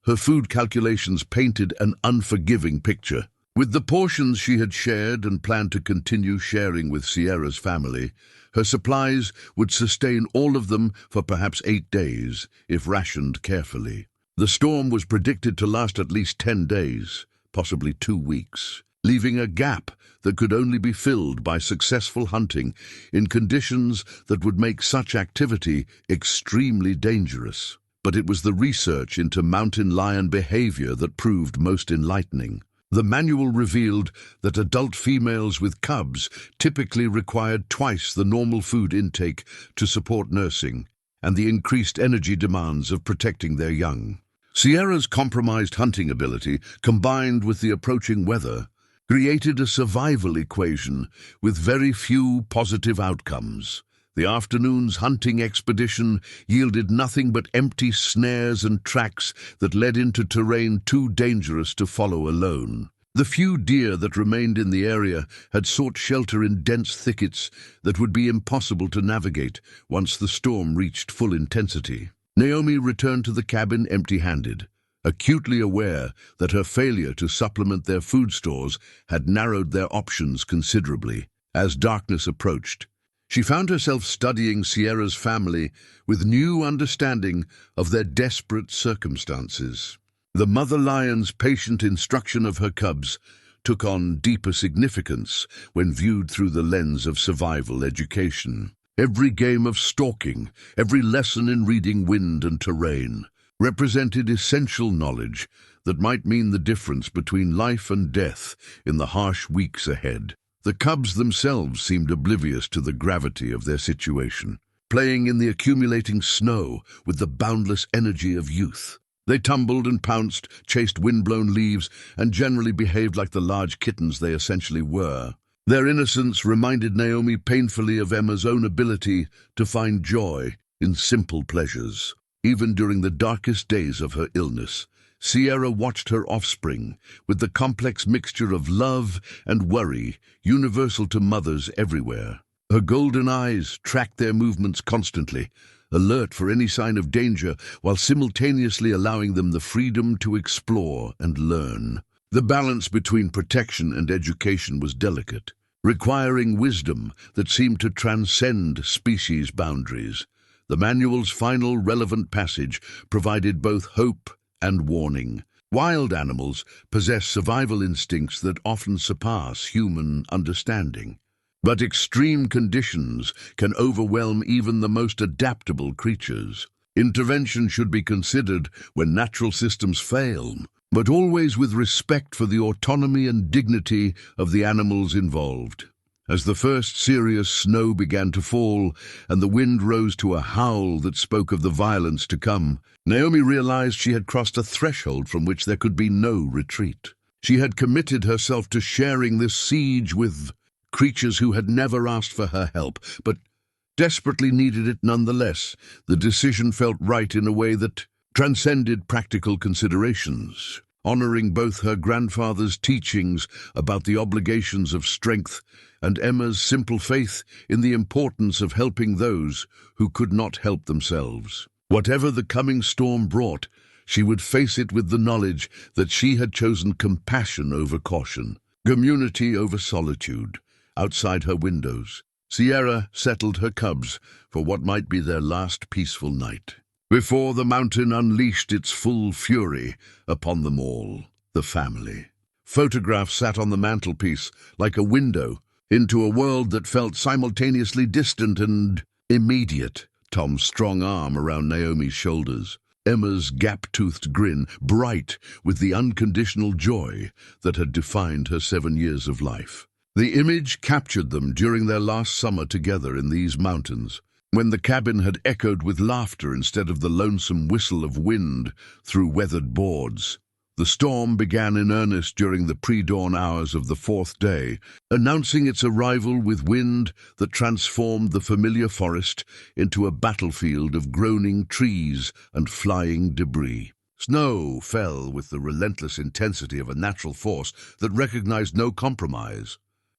Her food calculations painted an unforgiving picture. With the portions she had shared and planned to continue sharing with Sierra's family, her supplies would sustain all of them for perhaps 8 days, if rationed carefully. The storm was predicted to last at least 10 days, possibly 2 weeks, leaving a gap that could only be filled by successful hunting in conditions that would make such activity extremely dangerous. But it was the research into mountain lion behavior that proved most enlightening. The manual revealed that adult females with cubs typically required twice the normal food intake to support nursing and the increased energy demands of protecting their young. Sierra's compromised hunting ability, combined with the approaching weather, created a survival equation with very few positive outcomes. The afternoon's hunting expedition yielded nothing but empty snares and tracks that led into terrain too dangerous to follow alone. The few deer that remained in the area had sought shelter in dense thickets that would be impossible to navigate once the storm reached full intensity. Naomi returned to the cabin empty-handed, acutely aware that her failure to supplement their food stores had narrowed their options considerably. As darkness approached, she found herself studying Sierra's family with new understanding of their desperate circumstances. The mother lion's patient instruction of her cubs took on deeper significance when viewed through the lens of survival education. Every game of stalking, every lesson in reading wind and terrain, represented essential knowledge that might mean the difference between life and death in the harsh weeks ahead. The cubs themselves seemed oblivious to the gravity of their situation, playing in the accumulating snow with the boundless energy of youth. They tumbled and pounced, chased wind-blown leaves, and generally behaved like the large kittens they essentially were. Their innocence reminded Naomi painfully of Emma's own ability to find joy in simple pleasures. Even during the darkest days of her illness, Sierra watched her offspring with the complex mixture of love and worry universal to mothers everywhere. Her golden eyes tracked their movements constantly, alert for any sign of danger while simultaneously allowing them the freedom to explore and learn. The balance between protection and education was delicate, requiring wisdom that seemed to transcend species boundaries. The manual's final relevant passage provided both hope and warning. Wild animals possess survival instincts that often surpass human understanding. But extreme conditions can overwhelm even the most adaptable creatures. Intervention should be considered when natural systems fail, but always with respect for the autonomy and dignity of the animals involved. As the first serious snow began to fall and the wind rose to a howl that spoke of the violence to come, Naomi realized she had crossed a threshold from which there could be no retreat. She had committed herself to sharing this siege with creatures who had never asked for her help, but desperately needed it nonetheless. The decision felt right in a way that transcended practical considerations, honoring both her grandfather's teachings about the obligations of strength and Emma's simple faith in the importance of helping those who could not help themselves. Whatever the coming storm brought, she would face it with the knowledge that she had chosen compassion over caution, community over solitude. Outside her windows, Sierra settled her cubs for what might be their last peaceful night, before the mountain unleashed its full fury upon them all, the family. Photographs sat on the mantelpiece like a window into a world that felt simultaneously distant and immediate. Tom's strong arm around Naomi's shoulders, Emma's gap-toothed grin, bright with the unconditional joy that had defined her 7 years of life. The image captured them during their last summer together in these mountains, when the cabin had echoed with laughter instead of the lonesome whistle of wind through weathered boards. The storm began in earnest during the pre-dawn hours of the 4th day, announcing its arrival with wind that transformed the familiar forest into a battlefield of groaning trees and flying debris. Snow fell with the relentless intensity of a natural force that recognized no compromise,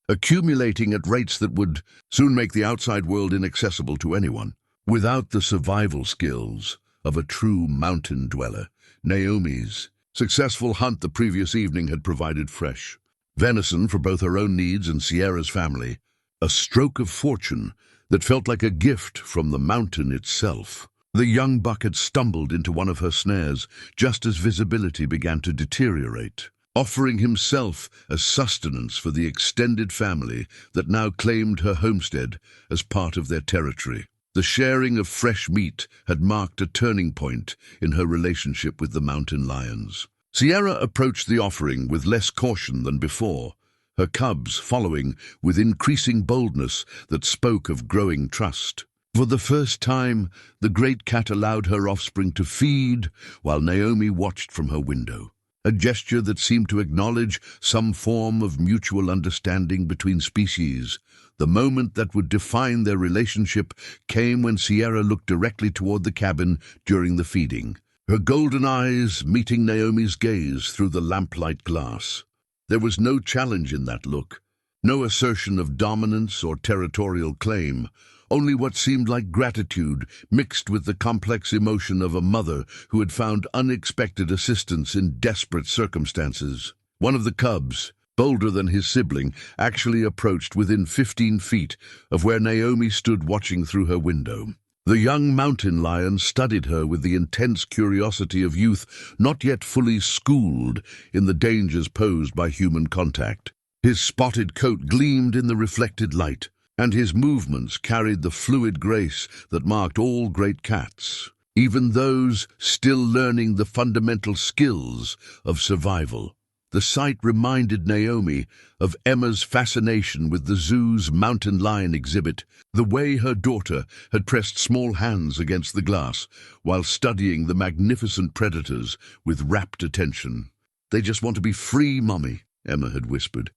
accumulating at rates that would soon make the outside world inaccessible to anyone. Without the survival skills of a true mountain dweller, Naomi's successful hunt the previous evening had provided fresh venison for both her own needs and Sierra's family, a stroke of fortune that felt like a gift from the mountain itself. The young buck had stumbled into one of her snares just as visibility began to deteriorate, offering himself as sustenance for the extended family that now claimed her homestead as part of their territory. The sharing of fresh meat had marked a turning point in her relationship with the mountain lions. Sierra approached the offering with less caution than before, her cubs following with increasing boldness that spoke of growing trust. For the first time, the great cat allowed her offspring to feed while Naomi watched from her window, a gesture that seemed to acknowledge some form of mutual understanding between species. The moment that would define their relationship came when Sierra looked directly toward the cabin during the feeding, her golden eyes meeting Naomi's gaze through the lamplight glass. There was no challenge in that look, no assertion of dominance or territorial claim, only what seemed like gratitude mixed with the complex emotion of a mother who had found unexpected assistance in desperate circumstances. One of the cubs, bolder than his sibling, actually approached within 15 feet of where Naomi stood watching through her window. The young mountain lion studied her with the intense curiosity of youth not yet fully schooled in the dangers posed by human contact. His spotted coat gleamed in the reflected light, and his movements carried the fluid grace that marked all great cats, even those still learning the fundamental skills of survival. The sight reminded Naomi of Emma's fascination with the zoo's mountain lion exhibit, the way her daughter had pressed small hands against the glass while studying the magnificent predators with rapt attention. "They just want to be free, Mummy," Emma had whispered,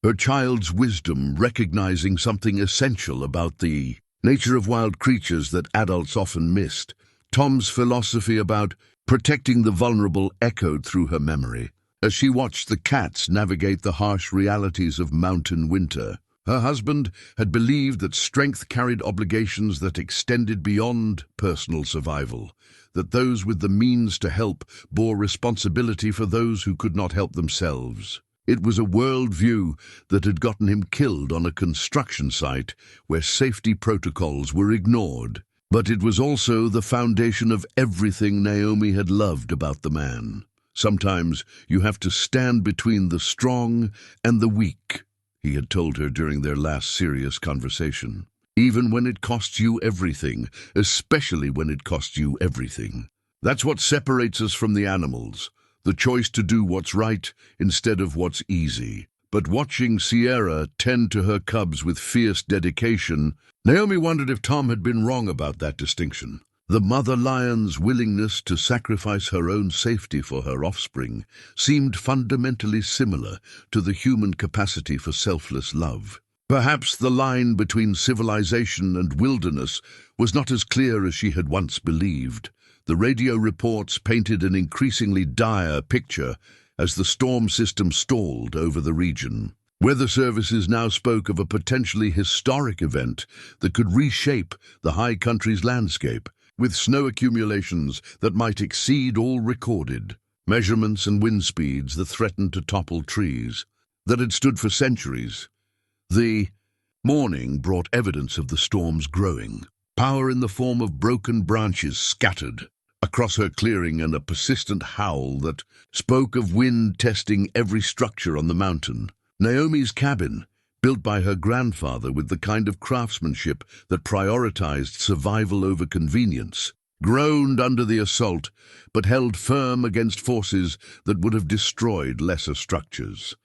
her child's wisdom recognizing something essential about the nature of wild creatures that adults often missed. Tom's philosophy about protecting the vulnerable echoed through her memory as she watched the cats navigate the harsh realities of mountain winter. Her husband had believed that strength carried obligations that extended beyond personal survival, that those with the means to help bore responsibility for those who could not help themselves. It was a worldview that had gotten him killed on a construction site where safety protocols were ignored. But it was also the foundation of everything Naomi had loved about the man. "Sometimes you have to stand between the strong and the weak," he had told her during their last serious conversation. "Even when it costs you everything, especially when it costs you everything. That's what separates us from the animals, the choice to do what's right instead of what's easy." But watching Sierra tend to her cubs with fierce dedication, Naomi wondered if Tom had been wrong about that distinction. The mother lion's willingness to sacrifice her own safety for her offspring seemed fundamentally similar to the human capacity for selfless love. Perhaps the line between civilization and wilderness was not as clear as she had once believed. The radio reports painted an increasingly dire picture as the storm system stalled over the region. Weather services now spoke of a potentially historic event that could reshape the high country's landscape. with snow accumulations that might exceed all recorded, measurements and wind speeds that threatened to topple trees that had stood for centuries. The morning brought evidence of the storm's growing. Power in the form of broken branches scattered across her clearing and a persistent howl that spoke of wind testing every structure on the mountain. Naomi's cabin, built by her grandfather with the kind of craftsmanship that prioritized survival over convenience, groaned under the assault but held firm against forces that would have destroyed lesser structures.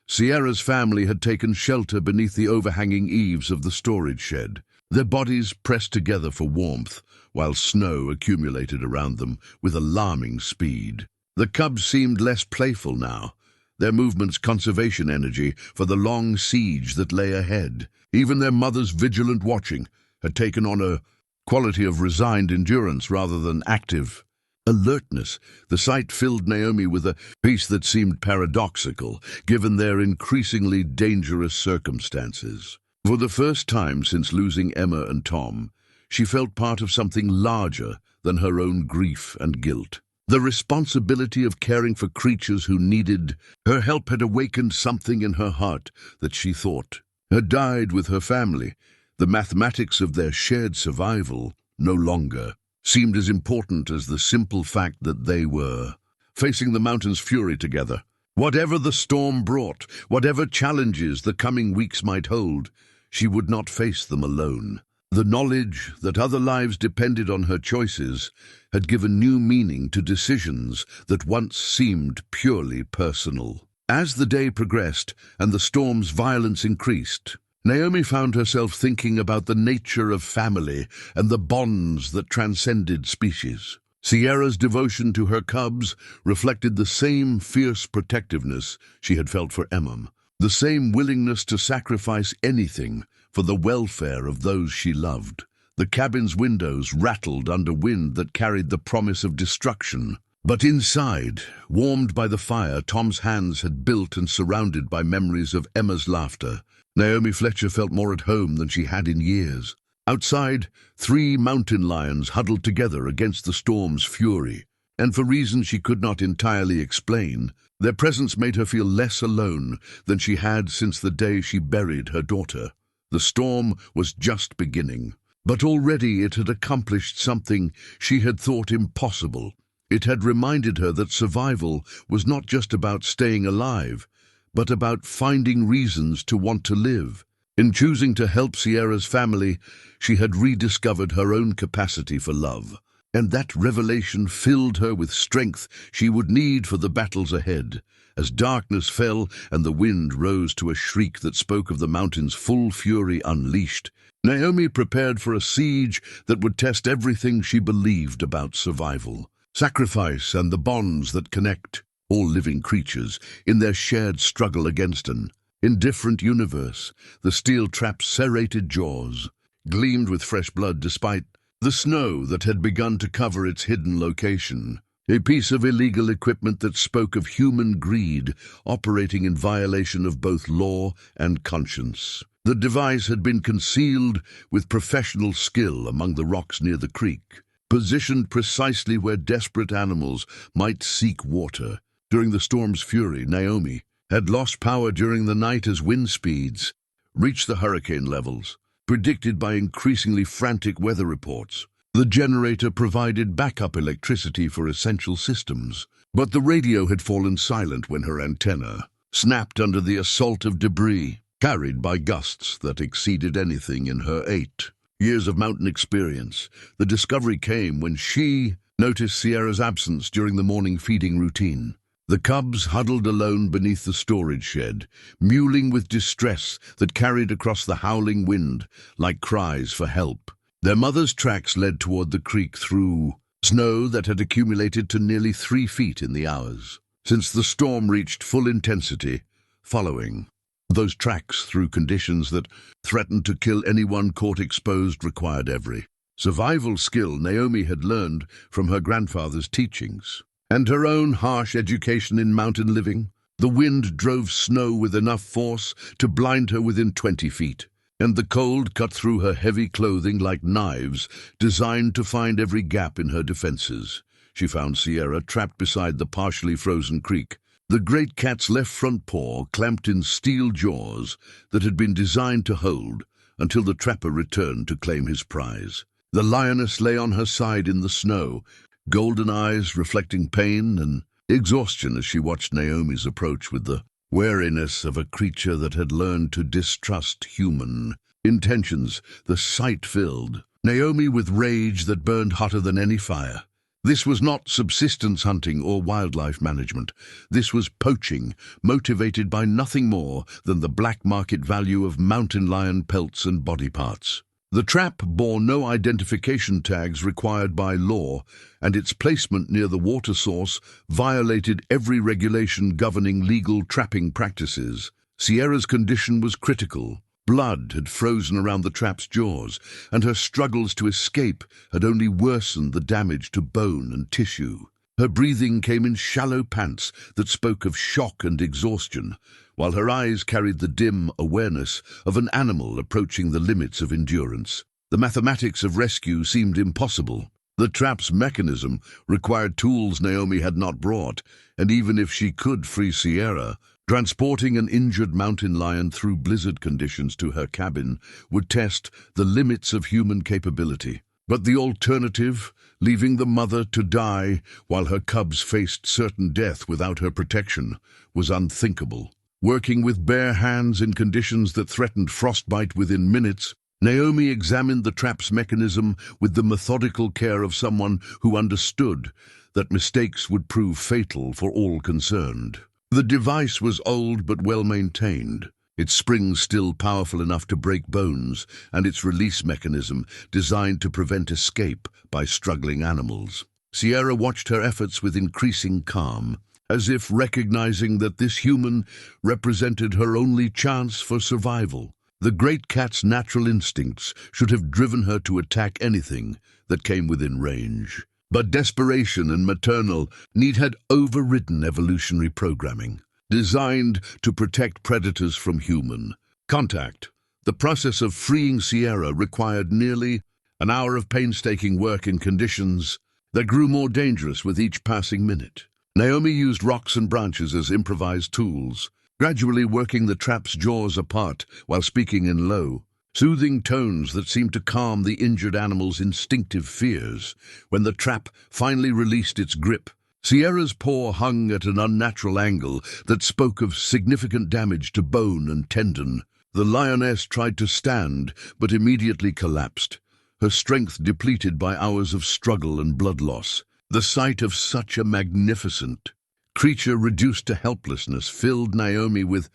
Sierra's family had taken shelter beneath the overhanging eaves of the storage shed, their bodies pressed together for warmth, while snow accumulated around them with alarming speed. The cubs seemed less playful now, their movements conservation energy for the long siege that lay ahead. Even their mother's vigilant watching had taken on a quality of resigned endurance rather than active alertness. The sight filled Naomi with a peace that seemed paradoxical, given their increasingly dangerous circumstances. For the first time since losing Emma and Tom, she felt part of something larger than her own grief and guilt. The responsibility of caring for creatures who needed her help had awakened something in her heart that she thought had died with her family. The mathematics of their shared survival no longer seemed as important as the simple fact that they were facing the mountain's fury together. Whatever the storm brought, whatever challenges the coming weeks might hold, she would not face them alone. The knowledge that other lives depended on her choices had given new meaning to decisions that once seemed purely personal. As the day progressed and the storm's violence increased, Naomi found herself thinking about the nature of family and the bonds that transcended species. Sierra's devotion to her cubs reflected the same fierce protectiveness she had felt for Emma, the same willingness to sacrifice anything for the welfare of those she loved. The cabin's windows rattled under wind that carried the promise of destruction. But inside, warmed by the fire Tom's hands had built and surrounded by memories of Emma's laughter, Naomi Fletcher felt more at home than she had in years. Outside, 3 mountain lions huddled together against the storm's fury, and for reasons she could not entirely explain, their presence made her feel less alone than she had since the day she buried her daughter. The storm was just beginning, but already it had accomplished something she had thought impossible. It had reminded her that survival was not just about staying alive, but about finding reasons to want to live. In choosing to help Sierra's family, she had rediscovered her own capacity for love, and that revelation filled her with strength she would need for the battles ahead. As darkness fell and the wind rose to a shriek that spoke of the mountain's full fury unleashed, Naomi prepared for a siege that would test everything she believed about survival. Sacrifice and the bonds that connect all living creatures in their shared struggle against an indifferent universe. The steel trap's serrated jaws gleamed with fresh blood despite the snow that had begun to cover its hidden location. A piece of illegal equipment that spoke of human greed operating in violation of both law and conscience. The device had been concealed with professional skill among the rocks near the creek, positioned precisely where desperate animals might seek water. During the storm's fury, Naomi had lost power during the night as wind speeds reached the hurricane levels, predicted by increasingly frantic weather reports. The generator provided backup electricity for essential systems, but the radio had fallen silent when her antenna snapped under the assault of debris, carried by gusts that exceeded anything in her 8 years of mountain experience. The discovery came when she noticed Sierra's absence during the morning feeding routine. The cubs huddled alone beneath the storage shed, mewling with distress that carried across the howling wind like cries for help. Their mother's tracks led toward the creek through snow that had accumulated to nearly 3 feet in the hours since the storm reached full intensity, following those tracks through conditions that threatened to kill anyone caught exposed required every survival skill Naomi had learned from her grandfather's teachings and her own harsh education in mountain living. The wind drove snow with enough force to blind her within 20 feet. and the cold cut through her heavy clothing like knives designed to find every gap in her defenses. She found Sierra trapped beside the partially frozen creek, the great cat's left front paw clamped in steel jaws that had been designed to hold until the trapper returned to claim his prize. The lioness lay on her side in the snow, golden eyes reflecting pain and exhaustion as she watched Naomi's approach with the wariness of a creature that had learned to distrust human intentions. The sight filled Naomi with rage that burned hotter than any fire. This was not subsistence hunting or wildlife management. This was poaching, motivated by nothing more than the black market value of mountain lion pelts and body parts. The trap bore no identification tags required by law, and its placement near the water source violated every regulation governing legal trapping practices. Sierra's condition was critical. Blood had frozen around the trap's jaws, and her struggles to escape had only worsened the damage to bone and tissue. Her breathing came in shallow pants that spoke of shock and exhaustion, while her eyes carried the dim awareness of an animal approaching the limits of endurance. The mathematics of rescue seemed impossible. The trap's mechanism required tools Naomi had not brought, and even if she could free Sierra, transporting an injured mountain lion through blizzard conditions to her cabin would test the limits of human capability. But the alternative, leaving the mother to die while her cubs faced certain death without her protection, was unthinkable. Working with bare hands in conditions that threatened frostbite within minutes, Naomi examined the trap's mechanism with the methodical care of someone who understood that mistakes would prove fatal for all concerned. The device was old but well-maintained, its springs still powerful enough to break bones, and its release mechanism designed to prevent escape by struggling animals. Sierra watched her efforts with increasing calm, as if recognizing that this human represented her only chance for survival. The great cat's natural instincts should have driven her to attack anything that came within range. But desperation and maternal need had overridden evolutionary programming, designed to protect predators from human contact. The process of freeing Sierra required nearly an hour of painstaking work in conditions that grew more dangerous with each passing minute. Naomi used rocks and branches as improvised tools, gradually working the trap's jaws apart while speaking in low, soothing tones that seemed to calm the injured animal's instinctive fears. When the trap finally released its grip, Sierra's paw hung at an unnatural angle that spoke of significant damage to bone and tendon. The lioness tried to stand, but immediately collapsed, her strength depleted by hours of struggle and blood loss. The sight of such a magnificent creature reduced to helplessness filled Naomi with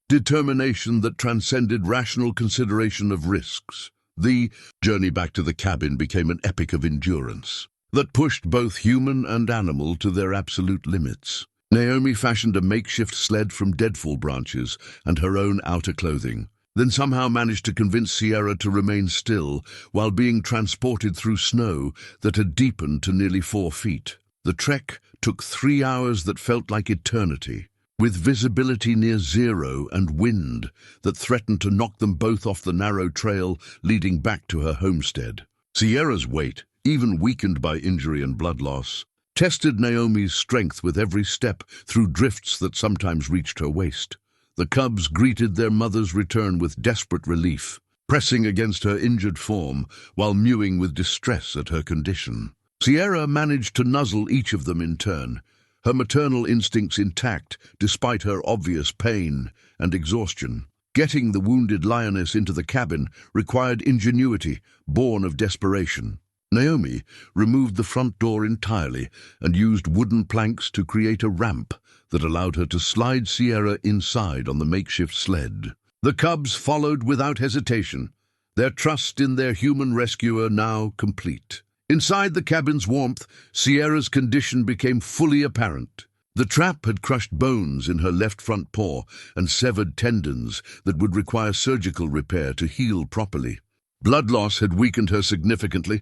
determination that transcended rational consideration of risks. The journey back to the cabin became an epic of endurance that pushed both human and animal to their absolute limits. Naomi fashioned a makeshift sled from deadfall branches and her own outer clothing, then somehow managed to convince Sierra to remain still while being transported through snow that had deepened to nearly 4 feet. The trek took 3 hours that felt like eternity, with visibility near zero and wind that threatened to knock them both off the narrow trail leading back to her homestead. Sierra's weight, even weakened by injury and blood loss, tested Naomi's strength with every step through drifts that sometimes reached her waist. The cubs greeted their mother's return with desperate relief, pressing against her injured form while mewing with distress at her condition. Sierra managed to nuzzle each of them in turn, her maternal instincts intact despite her obvious pain and exhaustion. Getting the wounded lioness into the cabin required ingenuity born of desperation. Naomi removed the front door entirely and used wooden planks to create a ramp that allowed her to slide Sierra inside on the makeshift sled. The cubs followed without hesitation, their trust in their human rescuer now complete. Inside the cabin's warmth, Sierra's condition became fully apparent. The trap had crushed bones in her left front paw and severed tendons that would require surgical repair to heal properly. Blood loss had weakened her significantly,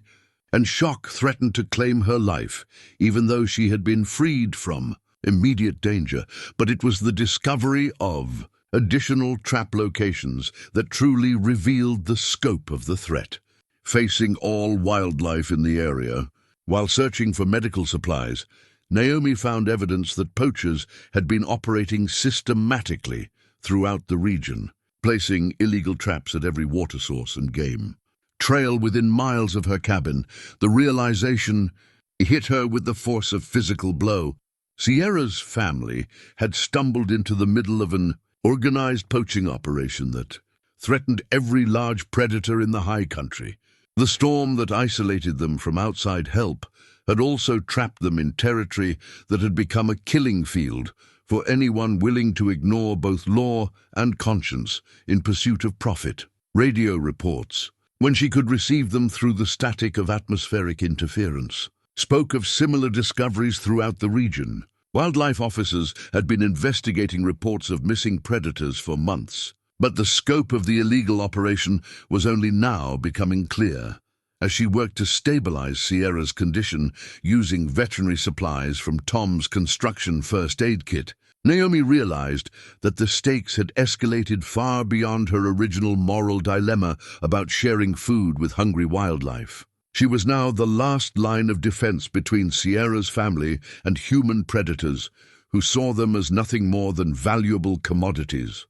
and shock threatened to claim her life, even though she had been freed from immediate danger. But it was the discovery of additional trap locations that truly revealed the scope of the threat. Facing all wildlife in the area, while searching for medical supplies, Naomi found evidence that poachers had been operating systematically throughout the region, placing illegal traps at every water source and game trail within miles of her cabin. The realization hit her with the force of physical blow. Sierra's family had stumbled into the middle of an organized poaching operation that threatened every large predator in the high country. The storm that isolated them from outside help had also trapped them in territory that had become a killing field for anyone willing to ignore both law and conscience in pursuit of profit. Radio reports, when she could receive them through the static of atmospheric interference, spoke of similar discoveries throughout the region. Wildlife officers had been investigating reports of missing predators for months, but the scope of the illegal operation was only now becoming clear. As she worked to stabilize Sierra's condition using veterinary supplies from Tom's construction first aid kit, Naomi realized that the stakes had escalated far beyond her original moral dilemma about sharing food with hungry wildlife. She was now the last line of defense between Sierra's family and human predators, who saw them as nothing more than valuable commodities.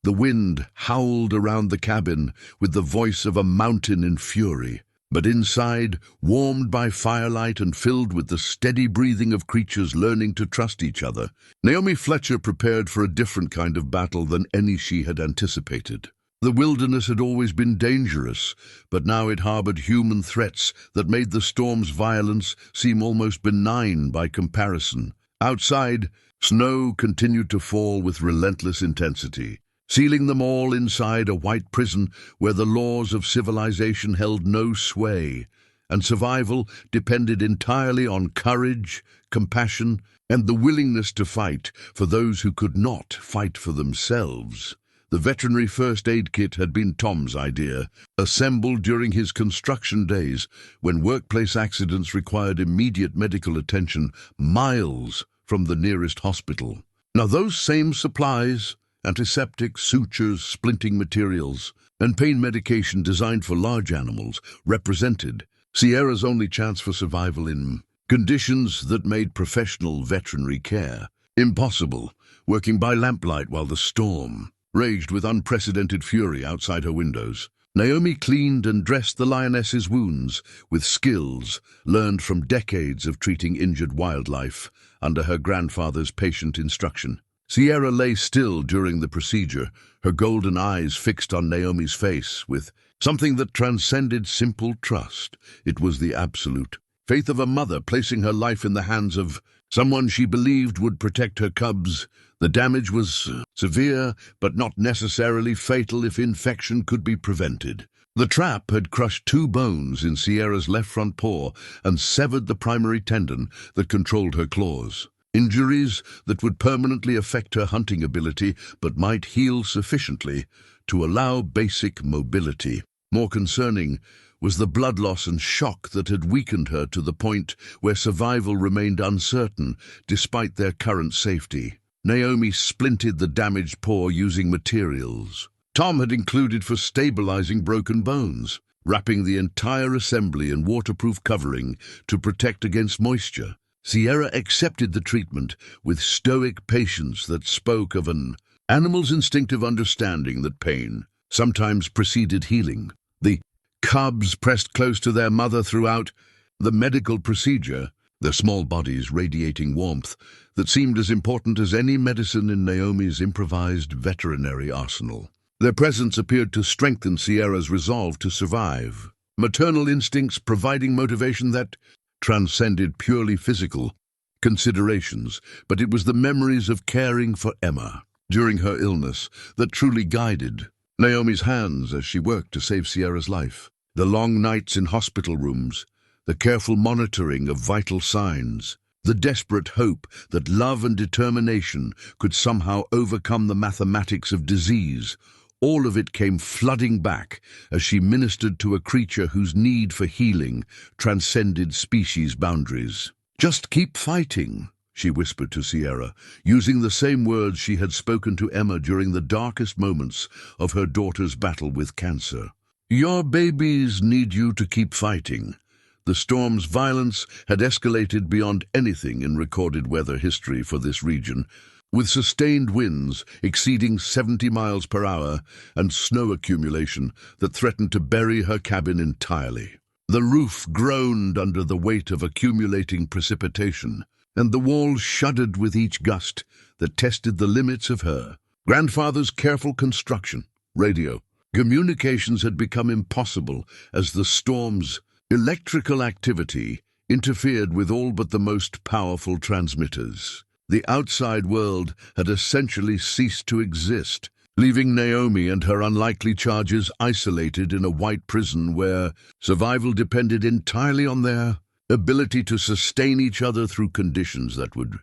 The wind howled around the cabin with the voice of a mountain in fury. But inside, warmed by firelight and filled with the steady breathing of creatures learning to trust each other, Naomi Fletcher prepared for a different kind of battle than any she had anticipated. The wilderness had always been dangerous, but now it harbored human threats that made the storm's violence seem almost benign by comparison. Outside, snow continued to fall with relentless intensity, sealing them all inside a white prison where the laws of civilization held no sway, and survival depended entirely on courage, compassion, and the willingness to fight for those who could not fight for themselves. The veterinary first aid kit had been Tom's idea, assembled during his construction days when workplace accidents required immediate medical attention miles from the nearest hospital. Now those same supplies, antiseptic, sutures, splinting materials, and pain medication designed for large animals, represented Sierra's only chance for survival in conditions that made professional veterinary care impossible, working by lamplight while the storm raged with unprecedented fury outside her windows. Naomi cleaned and dressed the lioness's wounds with skills learned from decades of treating injured wildlife under her grandfather's patient instruction. Sierra lay still during the procedure, her golden eyes fixed on Naomi's face with something that transcended simple trust. It was the absolute faith of a mother placing her life in the hands of someone she believed would protect her cubs. The damage was severe, but not necessarily fatal if infection could be prevented. The trap had crushed 2 bones in Sierra's left front paw and severed the primary tendon that controlled her claws. Injuries that would permanently affect her hunting ability but might heal sufficiently to allow basic mobility. More concerning was the blood loss and shock that had weakened her to the point where survival remained uncertain despite their current safety. Naomi splinted the damaged paw using materials Tom had included for stabilizing broken bones, wrapping the entire assembly in waterproof covering to protect against moisture. Sierra accepted the treatment with stoic patience that spoke of an animal's instinctive understanding that pain sometimes preceded healing. The cubs pressed close to their mother throughout the medical procedure, their small bodies radiating warmth that seemed as important as any medicine in Naomi's improvised veterinary arsenal. Their presence appeared to strengthen Sierra's resolve to survive, maternal instincts providing motivation that transcended purely physical considerations, but it was the memories of caring for Emma during her illness that truly guided Naomi's hands as she worked to save Sierra's life. The long nights in hospital rooms, the careful monitoring of vital signs, the desperate hope that love and determination could somehow overcome the mathematics of disease, all of it came flooding back as she ministered to a creature whose need for healing transcended species boundaries. "Just keep fighting," she whispered to Sierra, using the same words she had spoken to Emma during the darkest moments of her daughter's battle with cancer. "Your babies need you to keep fighting." The storm's violence had escalated beyond anything in recorded weather history for this region, with sustained winds exceeding 70 miles per hour and snow accumulation that threatened to bury her cabin entirely. The roof groaned under the weight of accumulating precipitation, and the walls shuddered with each gust that tested the limits of her grandfather's careful construction. Radio communications had become impossible as the storm's electrical activity interfered with all but the most powerful transmitters. The outside world had essentially ceased to exist, leaving Naomi and her unlikely charges isolated in a white prison where survival depended entirely on their ability to sustain each other through conditions that would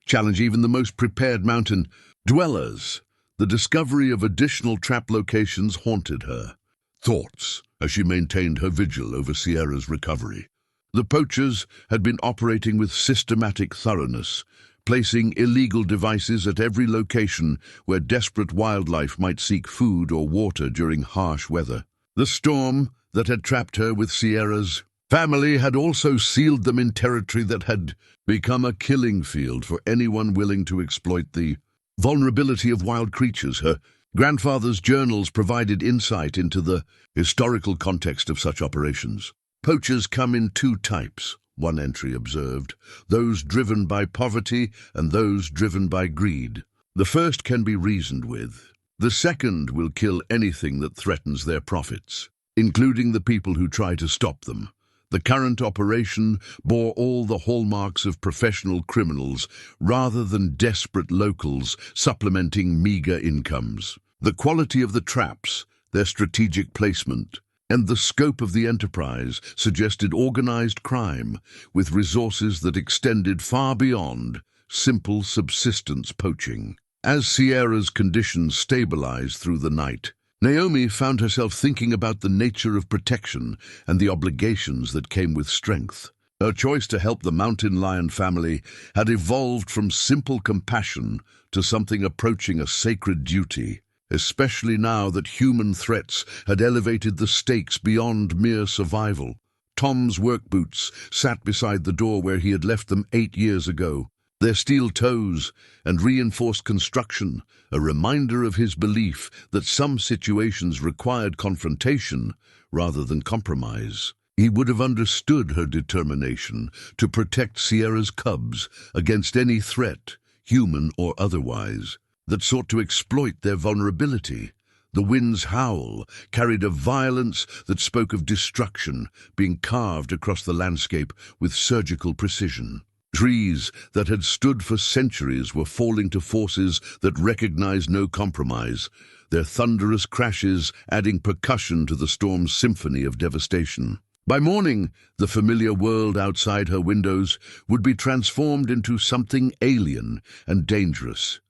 challenge even the most prepared mountain dwellers. The discovery of additional trap locations haunted her thoughts as she maintained her vigil over Sierra's recovery. The poachers had been operating with systematic thoroughness, placing illegal devices at every location where desperate wildlife might seek food or water during harsh weather. The storm that had trapped her with Sierra's family had also sealed them in territory that had become a killing field for anyone willing to exploit the vulnerability of wild creatures. Her grandfather's journals provided insight into the historical context of such operations. Poachers come in two types, one entry observed, those driven by poverty and those driven by greed. The first can be reasoned with. The second will kill anything that threatens their profits, including the people who try to stop them. The current operation bore all the hallmarks of professional criminals rather than desperate locals supplementing meager incomes. The quality of the traps, their strategic placement, and the scope of the enterprise suggested organized crime with resources that extended far beyond simple subsistence poaching. As Sierra's conditions stabilized through the night, Naomi found herself thinking about the nature of protection and the obligations that came with strength. Her choice to help the mountain lion family had evolved from simple compassion to something approaching a sacred duty, especially now that human threats had elevated the stakes beyond mere survival. Tom's work boots sat beside the door where he had left them 8 years ago, their steel toes and reinforced construction a reminder of his belief that some situations required confrontation rather than compromise. He would have understood her determination to protect Sierra's cubs against any threat, human or otherwise, that sought to exploit their vulnerability. The wind's howl carried a violence that spoke of destruction being carved across the landscape with surgical precision. Trees that had stood for centuries were falling to forces that recognized no compromise, their thunderous crashes adding percussion to the storm's symphony of devastation. By morning, the familiar world outside her windows would be transformed into something alien and dangerous.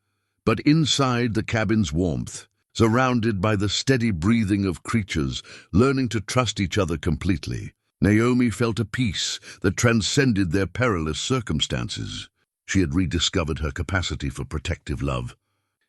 But inside the cabin's warmth, surrounded by the steady breathing of creatures learning to trust each other completely, Naomi felt a peace that transcended their perilous circumstances. She had rediscovered her capacity for protective love,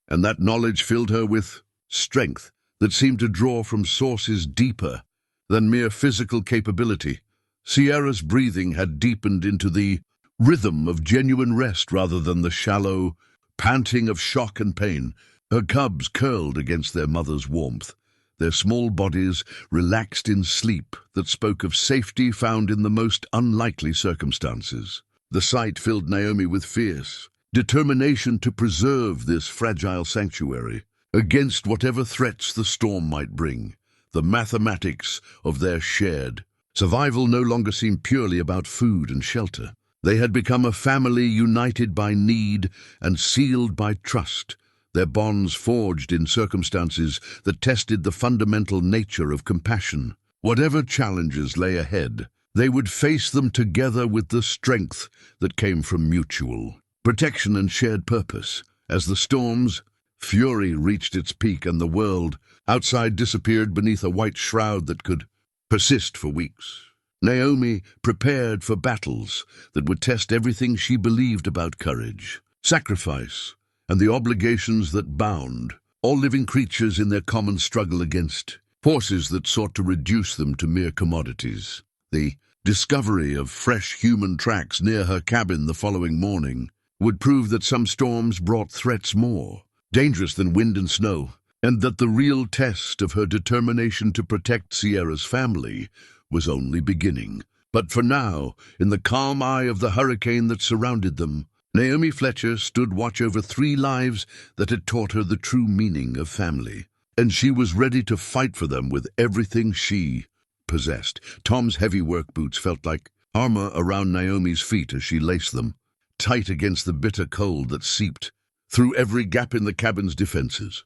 and that knowledge filled her with strength that seemed to draw from sources deeper than mere physical capability. Sierra's breathing had deepened into the rhythm of genuine rest rather than the shallow panting of shock and pain. Her cubs curled against their mother's warmth, their small bodies relaxed in sleep that spoke of safety found in the most unlikely circumstances. The sight filled Naomi with fierce determination to preserve this fragile sanctuary against whatever threats the storm might bring. The mathematics of their shared survival no longer seemed purely about food and shelter. They had become a family united by need and sealed by trust, their bonds forged in circumstances that tested the fundamental nature of compassion. Whatever challenges lay ahead, they would face them together with the strength that came from mutual protection and shared purpose. As the storm's fury reached its peak and the world outside disappeared beneath a white shroud that could persist for weeks, Naomi prepared for battles that would test everything she believed about courage, sacrifice, and the obligations that bound all living creatures in their common struggle against forces that sought to reduce them to mere commodities. The discovery of fresh human tracks near her cabin the following morning would prove that some storms brought threats more dangerous than wind and snow, and that the real test of her determination to protect Sierra's family was only beginning. But for now, in the calm eye of the hurricane that surrounded them, Naomi Fletcher stood watch over 3 lives that had taught her the true meaning of family, and she was ready to fight for them with everything she possessed. Tom's heavy work boots felt like armor around Naomi's feet as she laced them, tight against the bitter cold that seeped through every gap in the cabin's defenses.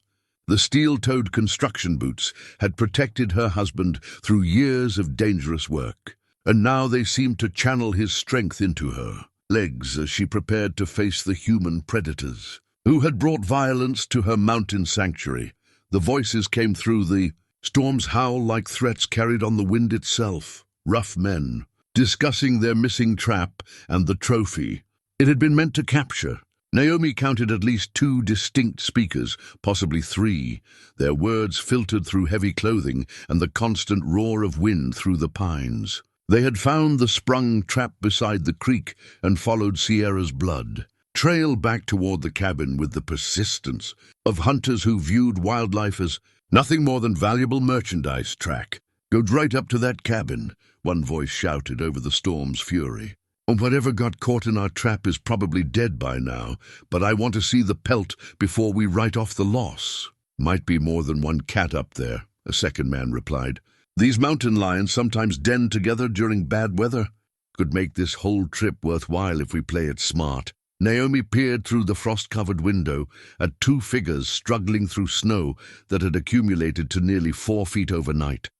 The steel-toed construction boots had protected her husband through years of dangerous work, and now they seemed to channel his strength into her legs as she prepared to face the human predators who had brought violence to her mountain sanctuary. The voices came through the storm's howl like threats carried on the wind itself. Rough men, discussing their missing trap and the trophy it had been meant to capture. Naomi counted at least 2 distinct speakers, possibly 3. Their words filtered through heavy clothing and the constant roar of wind through the pines. They had found the sprung trap beside the creek and followed Sierra's blood trail back toward the cabin with the persistence of hunters who viewed wildlife as nothing more than valuable merchandise. Track. Go right up to that cabin, one voice shouted over the storm's fury. And whatever got caught in our trap is probably dead by now, but I want to see the pelt before we write off the loss. Might be more than one cat up there, a second man replied. These mountain lions sometimes den together during bad weather. Could make this whole trip worthwhile if we play it smart. Naomi peered through the frost-covered window at 2 figures struggling through snow that had accumulated to nearly 4 feet overnight.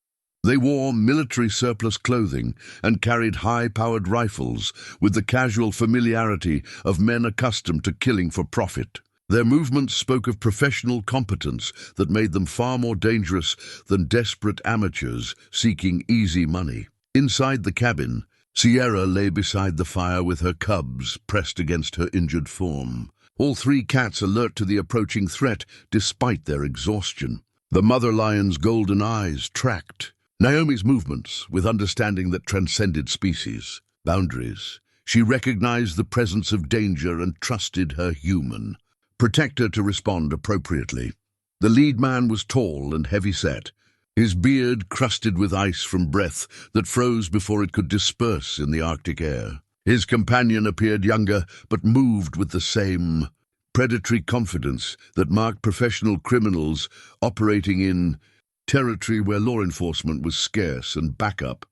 They wore military surplus clothing and carried high-powered rifles with the casual familiarity of men accustomed to killing for profit. Their movements spoke of professional competence that made them far more dangerous than desperate amateurs seeking easy money. Inside the cabin, Sierra lay beside the fire with her cubs pressed against her injured form. All 3 cats alert to the approaching threat despite their exhaustion. The mother lion's golden eyes tracked Naomi's movements with understanding that transcended species, boundaries. She recognized the presence of danger and trusted her human protector to respond appropriately. The lead man was tall and heavy-set, his beard crusted with ice from breath that froze before it could disperse in the Arctic air. His companion appeared younger, but moved with the same predatory confidence that marked professional criminals operating in territory where law enforcement was scarce and backup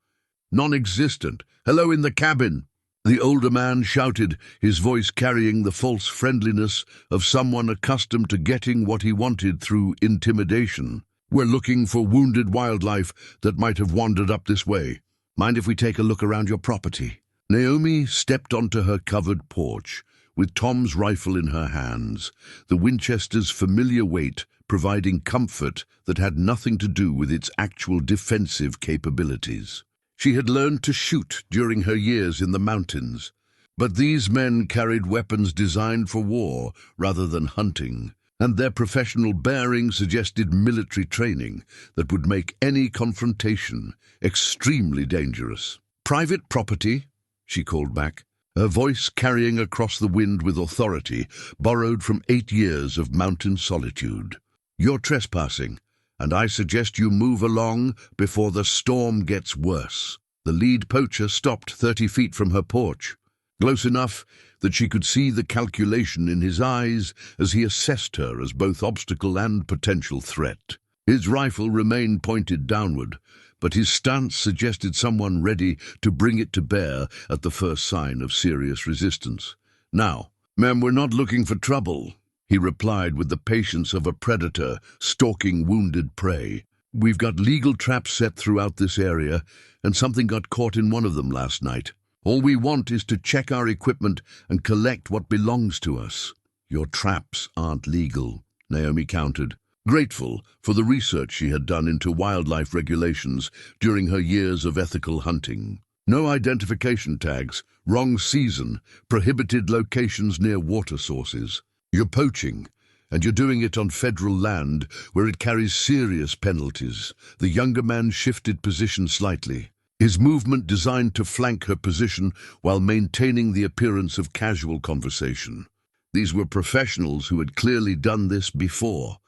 non-existent. "Hello in the cabin," the older man shouted, his voice carrying the false friendliness of someone accustomed to getting what he wanted through intimidation. "We're looking for wounded wildlife that might have wandered up this way. Mind if we take a look around your property?" Naomi stepped onto her covered porch, with Tom's rifle in her hands, the Winchester's familiar weight providing comfort that had nothing to do with its actual defensive capabilities. She had learned to shoot during her years in the mountains, but these men carried weapons designed for war rather than hunting, and their professional bearing suggested military training that would make any confrontation extremely dangerous. "Private property," she called back, her voice carrying across the wind with authority borrowed from 8 years of mountain solitude. "You're trespassing, and I suggest you move along before the storm gets worse." The lead poacher stopped 30 feet from her porch, close enough that she could see the calculation in his eyes as he assessed her as both obstacle and potential threat. His rifle remained pointed downward, but his stance suggested someone ready to bring it to bear at the first sign of serious resistance. "Now, ma'am, we're not looking for trouble," he replied with the patience of a predator stalking wounded prey. "We've got legal traps set throughout this area, and something got caught in one of them last night. All we want is to check our equipment and collect what belongs to us." "Your traps aren't legal," Naomi countered, grateful for the research she had done into wildlife regulations during her years of ethical hunting. No identification tags, wrong season, prohibited locations near water sources. You're poaching, and you're doing it on federal land where it carries serious penalties. The younger man shifted position slightly, his movement designed to flank her position while maintaining the appearance of casual conversation. These were professionals who had clearly done this before,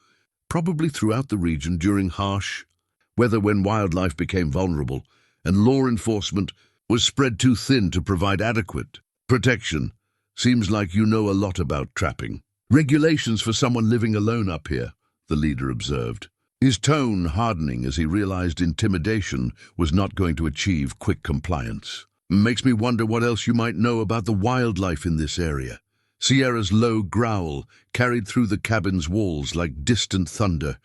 probably throughout the region during harsh weather when wildlife became vulnerable and law enforcement was spread too thin to provide adequate protection. Seems like you know a lot about trapping. Regulations for someone living alone up here, the leader observed, his tone hardening as he realized intimidation was not going to achieve quick compliance. Makes me wonder what else you might know about the wildlife in this area. Sierra's low growl carried through the cabin's walls like distant thunder,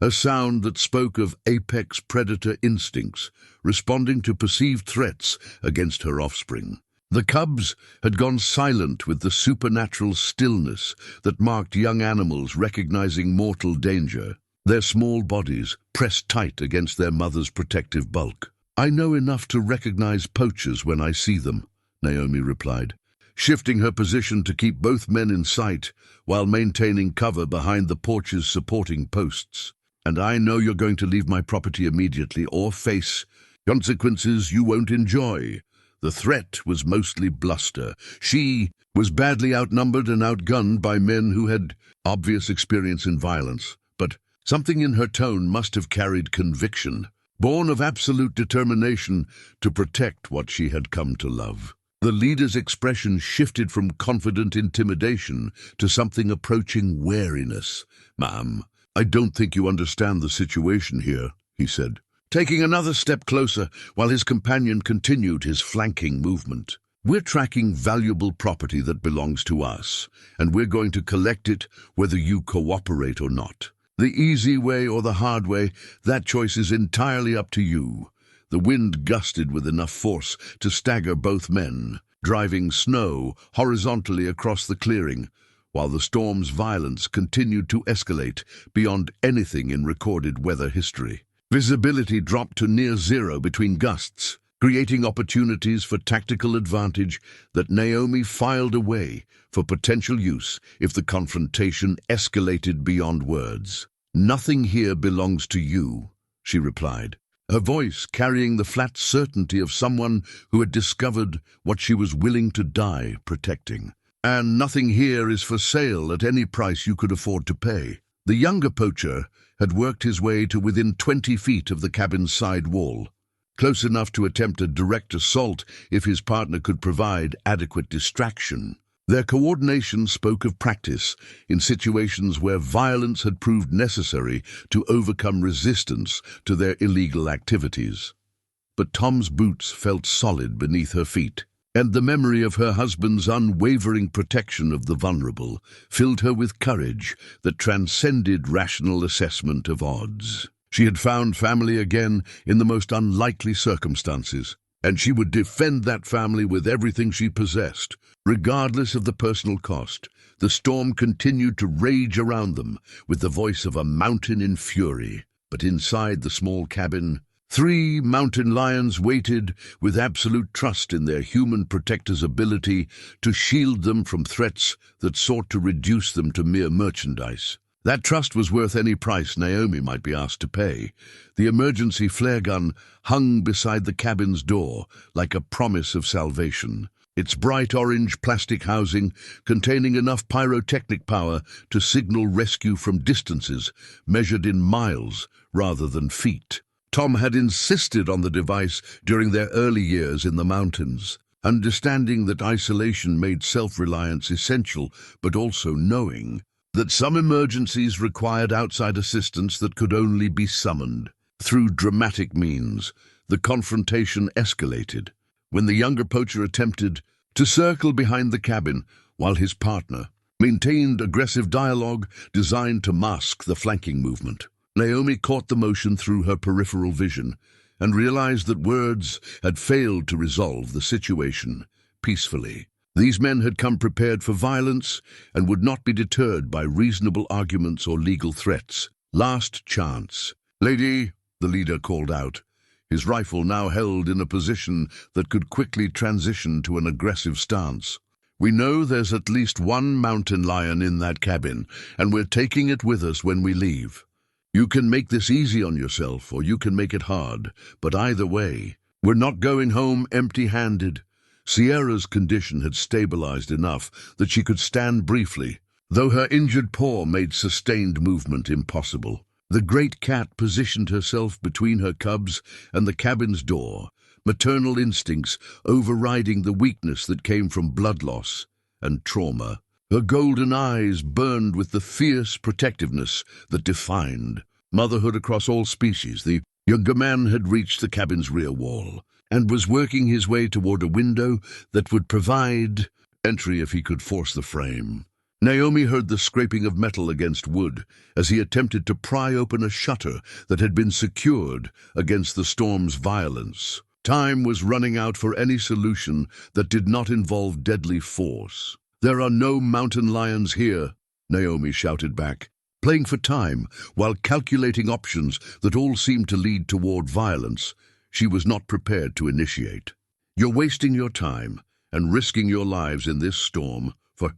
a sound that spoke of apex predator instincts responding to perceived threats against her offspring. The cubs had gone silent with the supernatural stillness that marked young animals recognizing mortal danger, their small bodies pressed tight against their mother's protective bulk. "I know enough to recognize poachers when I see them," Naomi replied, shifting her position to keep both men in sight while maintaining cover behind the porch's supporting posts. "And I know you're going to leave my property immediately or face consequences you won't enjoy." The threat was mostly bluster. She was badly outnumbered and outgunned by men who had obvious experience in violence, but something in her tone must have carried conviction, born of absolute determination to protect what she had come to love. The leader's expression shifted from confident intimidation to something approaching wariness. "Ma'am, I don't think you understand the situation here," he said, taking another step closer while his companion continued his flanking movement. "We're tracking valuable property that belongs to us, and we're going to collect it whether you cooperate or not. The easy way or the hard way, that choice is entirely up to you." The wind gusted with enough force to stagger both men, driving snow horizontally across the clearing, while the storm's violence continued to escalate beyond anything in recorded weather history. Visibility dropped to near zero between gusts, creating opportunities for tactical advantage that Naomi filed away for potential use if the confrontation escalated beyond words. "Nothing here belongs to you," she replied, her voice carrying the flat certainty of someone who had discovered what she was willing to die protecting. "And nothing here is for sale at any price you could afford to pay." The younger poacher had worked his way to within 20 feet of the cabin's side wall, close enough to attempt a direct assault if his partner could provide adequate distraction. Their coordination spoke of practice in situations where violence had proved necessary to overcome resistance to their illegal activities. But Tom's boots felt solid beneath her feet, and the memory of her husband's unwavering protection of the vulnerable filled her with courage that transcended rational assessment of odds. She had found family again in the most unlikely circumstances, and she would defend that family with everything she possessed, regardless of the personal cost. The storm continued to rage around them with the voice of a mountain in fury, but inside the small cabin, 3 mountain lions waited with absolute trust in their human protector's ability to shield them from threats that sought to reduce them to mere merchandise. That trust was worth any price Naomi might be asked to pay. The emergency flare gun hung beside the cabin's door like a promise of salvation, its bright orange plastic housing containing enough pyrotechnic power to signal rescue from distances measured in miles rather than feet. Tom had insisted on the device during their early years in the mountains, understanding that isolation made self-reliance essential, but also knowing that some emergencies required outside assistance that could only be summoned. Through dramatic means, the confrontation escalated when the younger poacher attempted to circle behind the cabin while his partner maintained aggressive dialogue designed to mask the flanking movement. Naomi caught the motion through her peripheral vision and realized that words had failed to resolve the situation peacefully. These men had come prepared for violence and would not be deterred by reasonable arguments or legal threats. "Last chance." "Lady," the leader called out, his rifle now held in a position that could quickly transition to an aggressive stance. "We know there's at least one mountain lion in that cabin, and we're taking it with us when we leave. You can make this easy on yourself, or you can make it hard, but either way, we're not going home empty-handed." Sierra's condition had stabilized enough that she could stand briefly, though her injured paw made sustained movement impossible. The great cat positioned herself between her cubs and the cabin's door, maternal instincts overriding the weakness that came from blood loss and trauma. Her golden eyes burned with the fierce protectiveness that defined motherhood across all species. The younger man had reached the cabin's rear wall and was working his way toward a window that would provide entry if he could force the frame. Naomi heard the scraping of metal against wood as he attempted to pry open a shutter that had been secured against the storm's violence. Time was running out for any solution that did not involve deadly force. "There are no mountain lions here," Naomi shouted back, playing for time while calculating options that all seemed to lead toward violence. She was not prepared to initiate. "You're wasting your time and risking your lives in this storm for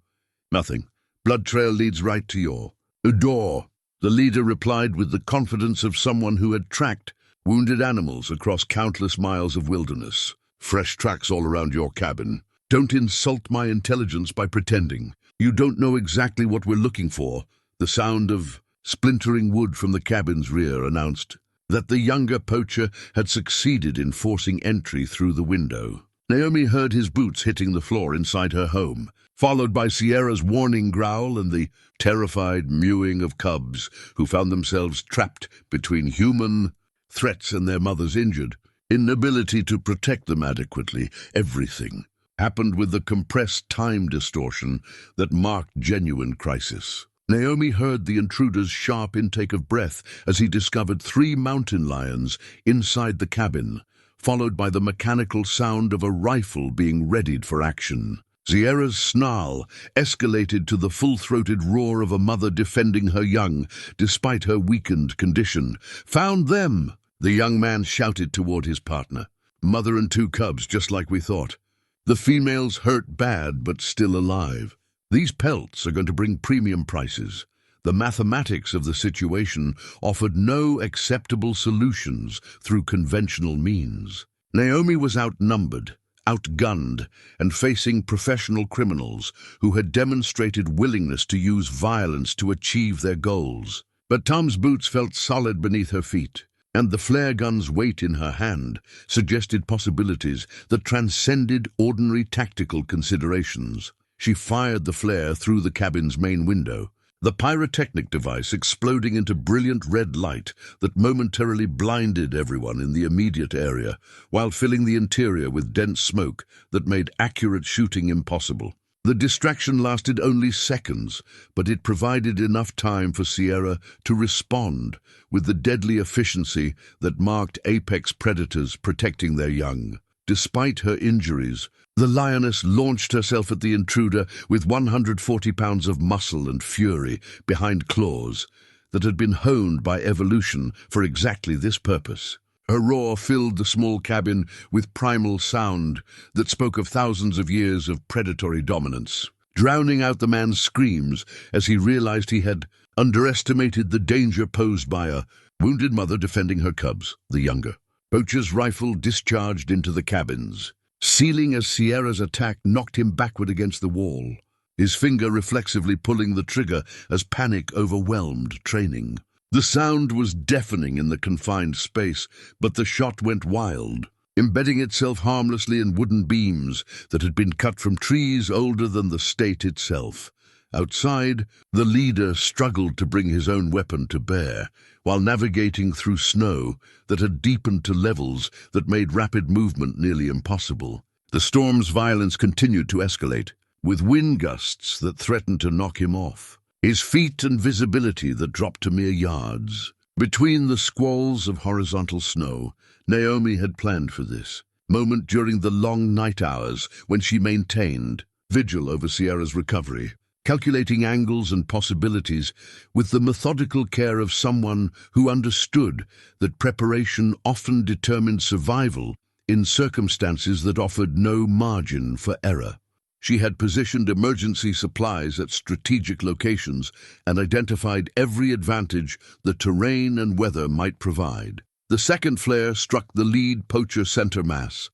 nothing. Blood trail leads right to your door," the leader replied with the confidence of someone who had tracked wounded animals across countless miles of wilderness. "Fresh tracks all around your cabin. Don't insult my intelligence by pretending. You don't know exactly what we're looking for." The sound of splintering wood from the cabin's rear announced that the younger poacher had succeeded in forcing entry through the window. Naomi heard his boots hitting the floor inside her home, followed by Sierra's warning growl and the terrified mewing of cubs who found themselves trapped between human threats and their mother's injured inability to protect them adequately. Everything happened with the compressed time distortion that marked genuine crisis. Naomi heard the intruder's sharp intake of breath as he discovered 3 mountain lions inside the cabin, followed by the mechanical sound of a rifle being readied for action. Sierra's snarl escalated to the full-throated roar of a mother defending her young, despite her weakened condition. "Found them!" the young man shouted toward his partner. "Mother and 2 cubs, just like we thought. The females hurt bad, but still alive. These pelts are going to bring premium prices." The mathematics of the situation offered no acceptable solutions through conventional means. Naomi was outnumbered, outgunned, and facing professional criminals who had demonstrated willingness to use violence to achieve their goals. But Tom's boots felt solid beneath her feet, and the flare gun's weight in her hand suggested possibilities that transcended ordinary tactical considerations. She fired the flare through the cabin's main window, the pyrotechnic device exploding into brilliant red light that momentarily blinded everyone in the immediate area, while filling the interior with dense smoke that made accurate shooting impossible. The distraction lasted only seconds, but it provided enough time for Sierra to respond with the deadly efficiency that marked apex predators protecting their young. Despite her injuries, the lioness launched herself at the intruder with 140 pounds of muscle and fury behind claws that had been honed by evolution for exactly this purpose. Her roar filled the small cabin with primal sound that spoke of thousands of years of predatory dominance, drowning out the man's screams as he realized he had underestimated the danger posed by a wounded mother defending her cubs, the younger. Poacher's rifle discharged into the cabins, sealing as Sierra's attack knocked him backward against the wall, his finger reflexively pulling the trigger as panic overwhelmed training. The sound was deafening in the confined space, but the shot went wild, embedding itself harmlessly in wooden beams that had been cut from trees older than the state itself. Outside, the leader struggled to bring his own weapon to bear, while navigating through snow that had deepened to levels that made rapid movement nearly impossible. The storm's violence continued to escalate, with wind gusts that threatened to knock him off, his feet and visibility that dropped to mere yards. Between the squalls of horizontal snow, Naomi had planned for this moment during the long night hours when she maintained vigil over Sierra's recovery, calculating angles and possibilities with the methodical care of someone who understood that preparation often determined survival in circumstances that offered no margin for error. She had positioned emergency supplies at strategic locations and identified every advantage the terrain and weather might provide. The second flare struck the lead poacher center mass,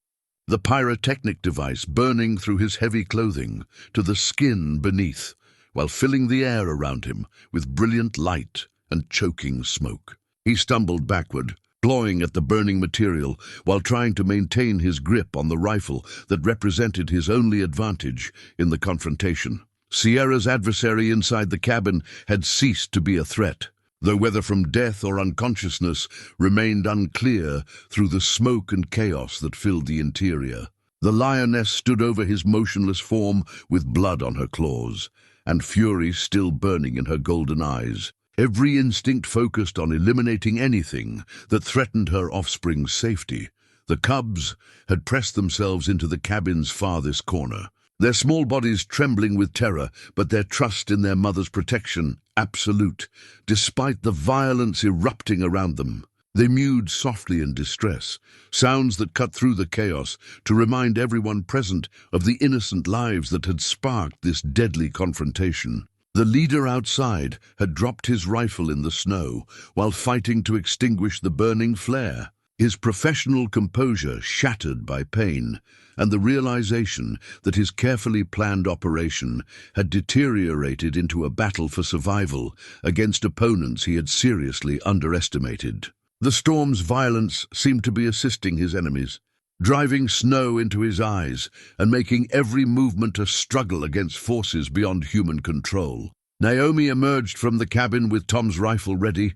the pyrotechnic device burning through his heavy clothing to the skin beneath, while filling the air around him with brilliant light and choking smoke. He stumbled backward, clawing at the burning material while trying to maintain his grip on the rifle that represented his only advantage in the confrontation. Sierra's adversary inside the cabin had ceased to be a threat, though whether from death or unconsciousness remained unclear through the smoke and chaos that filled the interior. The lioness stood over his motionless form with blood on her claws, and fury still burning in her golden eyes. Every instinct focused on eliminating anything that threatened her offspring's safety. The cubs had pressed themselves into the cabin's farthest corner, their small bodies trembling with terror, but their trust in their mother's protection absolute, despite the violence erupting around them. They mewed softly in distress, sounds that cut through the chaos to remind everyone present of the innocent lives that had sparked this deadly confrontation. The leader outside had dropped his rifle in the snow while fighting to extinguish the burning flare, his professional composure shattered by pain and the realization that his carefully planned operation had deteriorated into a battle for survival against opponents he had seriously underestimated. The storm's violence seemed to be assisting his enemies, driving snow into his eyes and making every movement a struggle against forces beyond human control. Naomi emerged from the cabin with Tom's rifle ready,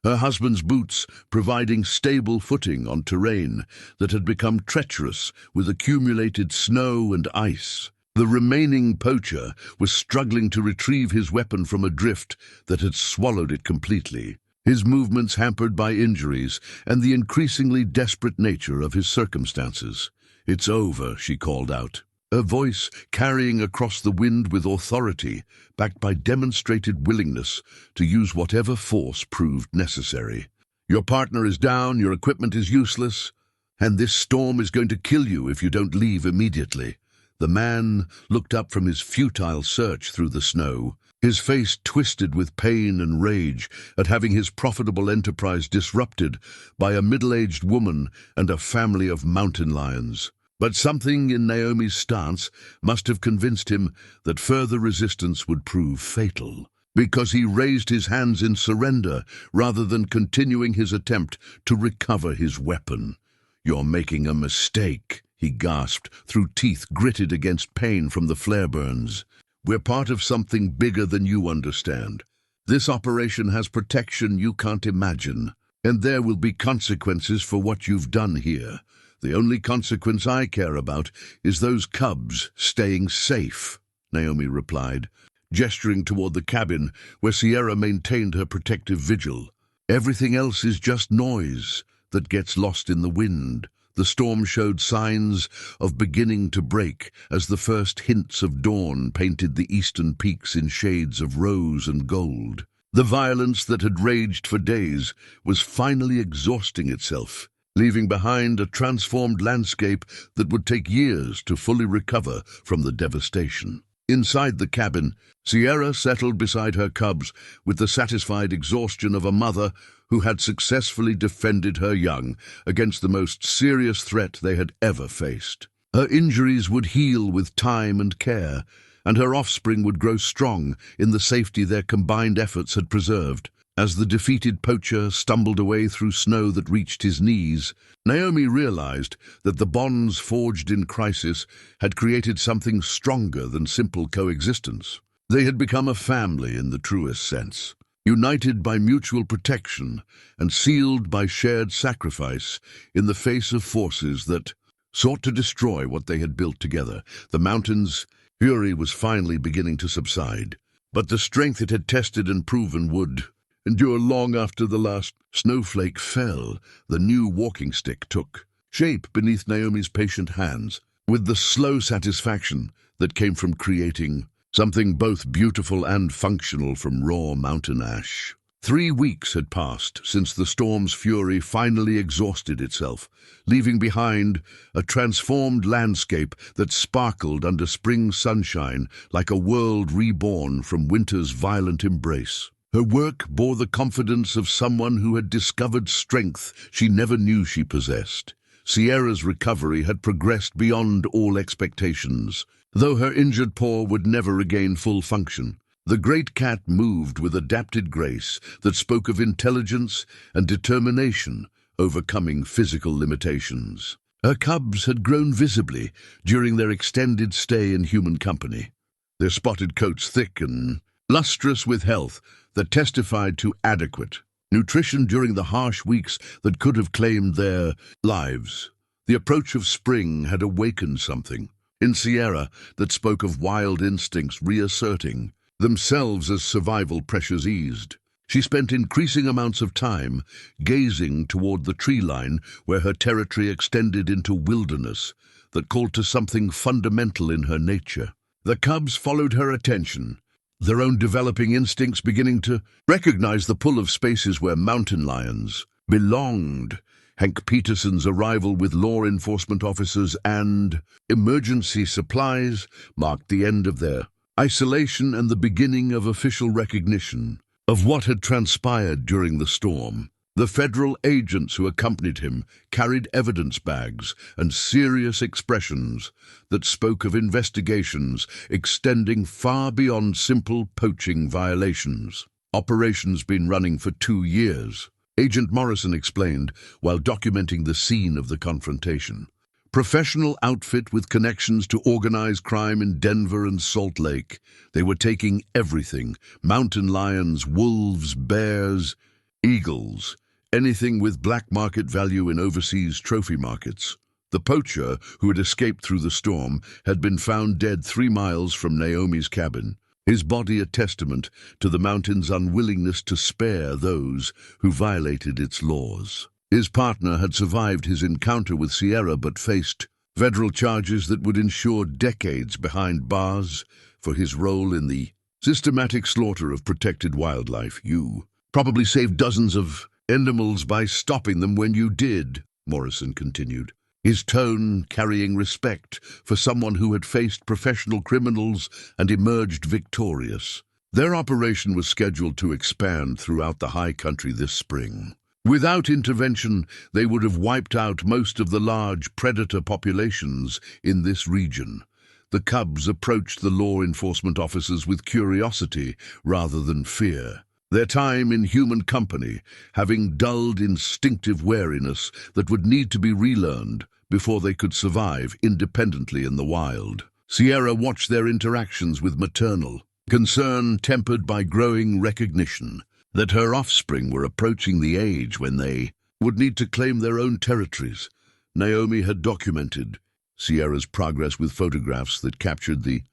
her husband's boots providing stable footing on terrain that had become treacherous with accumulated snow and ice. The remaining poacher was struggling to retrieve his weapon from a drift that had swallowed it completely, his movements hampered by injuries and the increasingly desperate nature of his circumstances. "It's over," she called out, her voice carrying across the wind with authority, backed by demonstrated willingness to use whatever force proved necessary. "Your partner is down, your equipment is useless, and this storm is going to kill you if you don't leave immediately." The man looked up from his futile search through the snow, his face twisted with pain and rage at having his profitable enterprise disrupted by a middle-aged woman and a family of mountain lions. But something in Naomi's stance must have convinced him that further resistance would prove fatal, because he raised his hands in surrender rather than continuing his attempt to recover his weapon. "You're making a mistake," he gasped, through teeth gritted against pain from the flare burns. "We're part of something bigger than you understand. This operation has protection you can't imagine, and there will be consequences for what you've done here. The only consequence I care about is those cubs staying safe," Naomi replied, gesturing toward the cabin where Sierra maintained her protective vigil. "Everything else is just noise that gets lost in the wind." The storm showed signs of beginning to break as the first hints of dawn painted the eastern peaks in shades of rose and gold. The violence that had raged for days was finally exhausting itself, leaving behind a transformed landscape that would take years to fully recover from the devastation. Inside the cabin, Sierra settled beside her cubs with the satisfied exhaustion of a mother who had successfully defended her young against the most serious threat they had ever faced. Her injuries would heal with time and care, and her offspring would grow strong in the safety their combined efforts had preserved. As the defeated poacher stumbled away through snow that reached his knees, Naomi realized that the bonds forged in crisis had created something stronger than simple coexistence. They had become a family in the truest sense, united by mutual protection and sealed by shared sacrifice in the face of forces that sought to destroy what they had built together. The mountain's fury was finally beginning to subside, but the strength it had tested and proven would endure long after the last snowflake fell. The new walking stick took shape beneath Naomi's patient hands, with the slow satisfaction that came from creating something both beautiful and functional from raw mountain ash. 3 weeks had passed since the storm's fury finally exhausted itself, leaving behind a transformed landscape that sparkled under spring sunshine like a world reborn from winter's violent embrace. Her work bore the confidence of someone who had discovered strength she never knew she possessed. Sierra's recovery had progressed beyond all expectations, though her injured paw would never regain full function. The great cat moved with adapted grace that spoke of intelligence and determination, overcoming physical limitations. Her cubs had grown visibly during their extended stay in human company, their spotted coats thick and lustrous with health that testified to adequate nutrition during the harsh weeks that could have claimed their lives. The approach of spring had awakened something in Sierra that spoke of wild instincts reasserting themselves as survival pressures eased. She spent increasing amounts of time gazing toward the tree line where her territory extended into wilderness that called to something fundamental in her nature. The cubs followed her attention, their own developing instincts beginning to recognize the pull of spaces where mountain lions belonged. Hank Peterson's arrival with law enforcement officers and emergency supplies marked the end of their isolation and the beginning of official recognition of what had transpired during the storm. The federal agents who accompanied him carried evidence bags and serious expressions that spoke of investigations extending far beyond simple poaching violations. Operation's been running for 2 years, Agent Morrison explained while documenting the scene of the confrontation. Professional outfit with connections to organized crime in Denver and Salt Lake. They were taking everything: mountain lions, wolves, bears, eagles, anything with black market value in overseas trophy markets. The poacher, who had escaped through the storm, had been found dead 3 miles from Naomi's cabin, his body a testament to the mountain's unwillingness to spare those who violated its laws. His partner had survived his encounter with Sierra but faced federal charges that would ensure decades behind bars for his role in the systematic slaughter of protected wildlife. You probably saved dozens of animals by stopping them when you did, Morrison continued, his tone carrying respect for someone who had faced professional criminals and emerged victorious. Their operation was scheduled to expand throughout the high country this spring. Without intervention, they would have wiped out most of the large predator populations in this region. The cubs approached the law enforcement officers with curiosity rather than fear, their time in human company having dulled instinctive wariness that would need to be relearned before they could survive independently in the wild. Sierra watched their interactions with maternal concern tempered by growing recognition that her offspring were approaching the age when they would need to claim their own territories. Naomi had documented Sierra's progress with photographs that captured the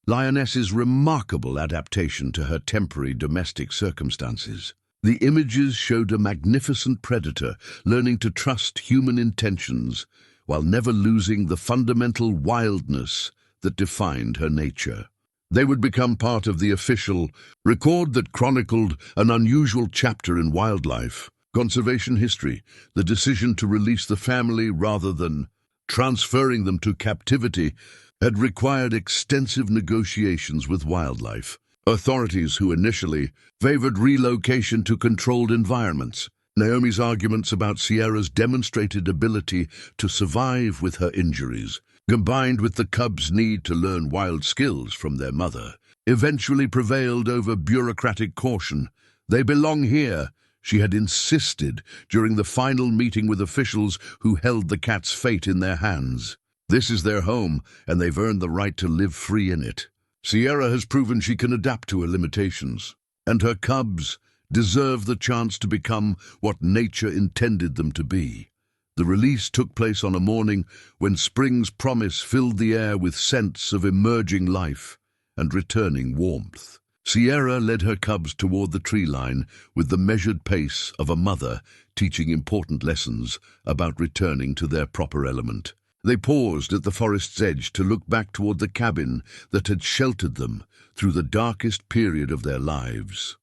lioness's remarkable adaptation to her temporary domestic circumstances. The images showed a magnificent predator learning to trust human intentions while never losing the fundamental wildness that defined her nature. They would become part of the official record that chronicled an unusual chapter in wildlife conservation history. The decision to release the family rather than transferring them to captivity had required extensive negotiations with wildlife authorities who initially favored relocation to controlled environments. Naomi's arguments about Sierra's demonstrated ability to survive with her injuries, combined with the cubs' need to learn wild skills from their mother, eventually prevailed over bureaucratic caution. They belong here, she had insisted during the final meeting with officials who held the cat's fate in their hands. This is their home, and they've earned the right to live free in it. Sierra has proven she can adapt to her limitations, and her cubs deserve the chance to become what nature intended them to be. The release took place on a morning when spring's promise filled the air with scents of emerging life and returning warmth. Sierra led her cubs toward the tree line with the measured pace of a mother teaching important lessons about returning to their proper element. They paused at the forest's edge to look back toward the cabin that had sheltered them through the darkest period of their lives.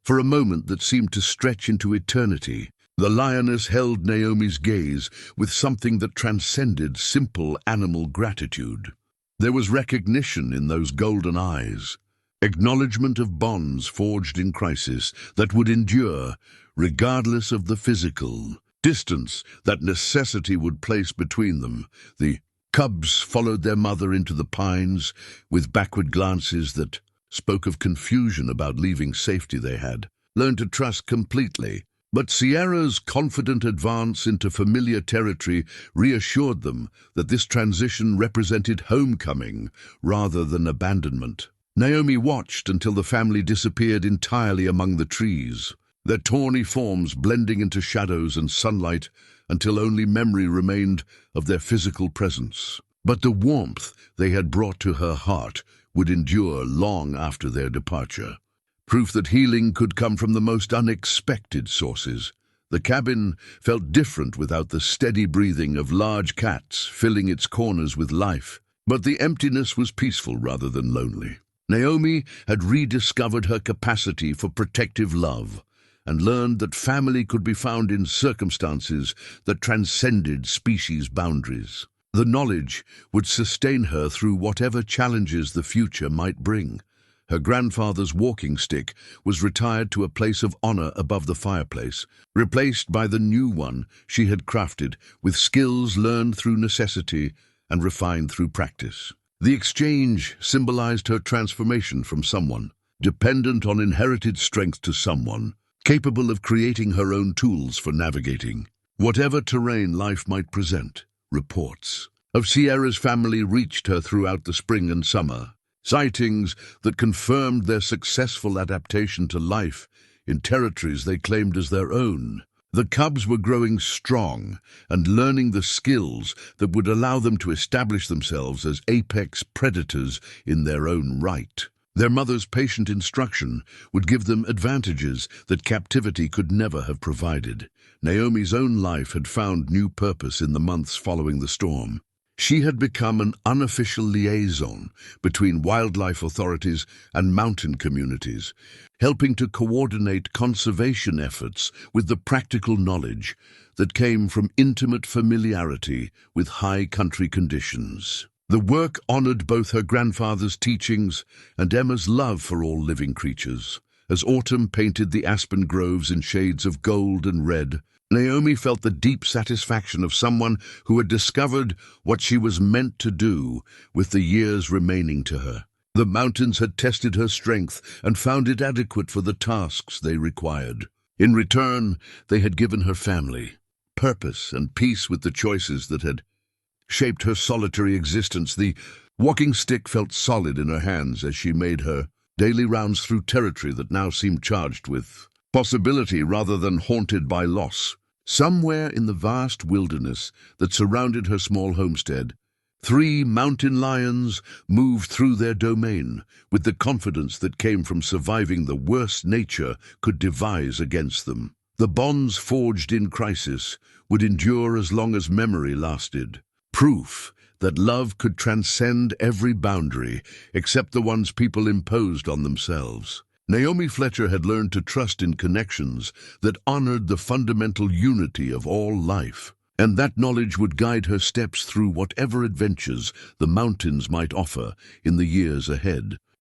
For a moment that seemed to stretch into eternity, the lioness held Naomi's gaze with something that transcended simple animal gratitude. There was recognition in those golden eyes, acknowledgement of bonds forged in crisis that would endure regardless of the physical distance that necessity would place between them. The cubs followed their mother into the pines with backward glances that spoke of confusion about leaving safety they had learned to trust completely. But Sierra's confident advance into familiar territory reassured them that this transition represented homecoming rather than abandonment. Naomi watched until the family disappeared entirely among the trees, their tawny forms blending into shadows and sunlight until only memory remained of their physical presence. But the warmth they had brought to her heart would endure long after their departure. Proof that healing could come from the most unexpected sources. The cabin felt different without the steady breathing of large cats filling its corners with life, but the emptiness was peaceful rather than lonely. Naomi had rediscovered her capacity for protective love and learned that family could be found in circumstances that transcended species boundaries. The knowledge would sustain her through whatever challenges the future might bring. Her grandfather's walking stick was retired to a place of honor above the fireplace, replaced by the new one she had crafted with skills learned through necessity and refined through practice. The exchange symbolized her transformation from someone dependent on inherited strength to someone capable of creating her own tools for navigating whatever terrain life might present. Reports of Sierra's family reached her throughout the spring and summer, sightings that confirmed their successful adaptation to life in territories they claimed as their own. The cubs were growing strong and learning the skills that would allow them to establish themselves as apex predators in their own right. Their mother's patient instruction would give them advantages that captivity could never have provided. Naomi's own life had found new purpose in the months following the storm. She had become an unofficial liaison between wildlife authorities and mountain communities, helping to coordinate conservation efforts with the practical knowledge that came from intimate familiarity with high country conditions. The work honored both her grandfather's teachings and Emma's love for all living creatures. As autumn painted the aspen groves in shades of gold and red, Naomi felt the deep satisfaction of someone who had discovered what she was meant to do with the years remaining to her. The mountains had tested her strength and found it adequate for the tasks they required. In return, they had given her family, purpose and peace with the choices that had shaped her solitary existence. The walking stick felt solid in her hands as she made her daily rounds through territory that now seemed charged with possibility rather than haunted by loss. Somewhere in the vast wilderness that surrounded her small homestead, 3 mountain lions moved through their domain with the confidence that came from surviving the worst nature could devise against them. The bonds forged in crisis would endure as long as memory lasted. Proof that love could transcend every boundary except the ones people imposed on themselves. Naomi Fletcher had learned to trust in connections that honored the fundamental unity of all life, and that knowledge would guide her steps through whatever adventures the mountains might offer in the years ahead.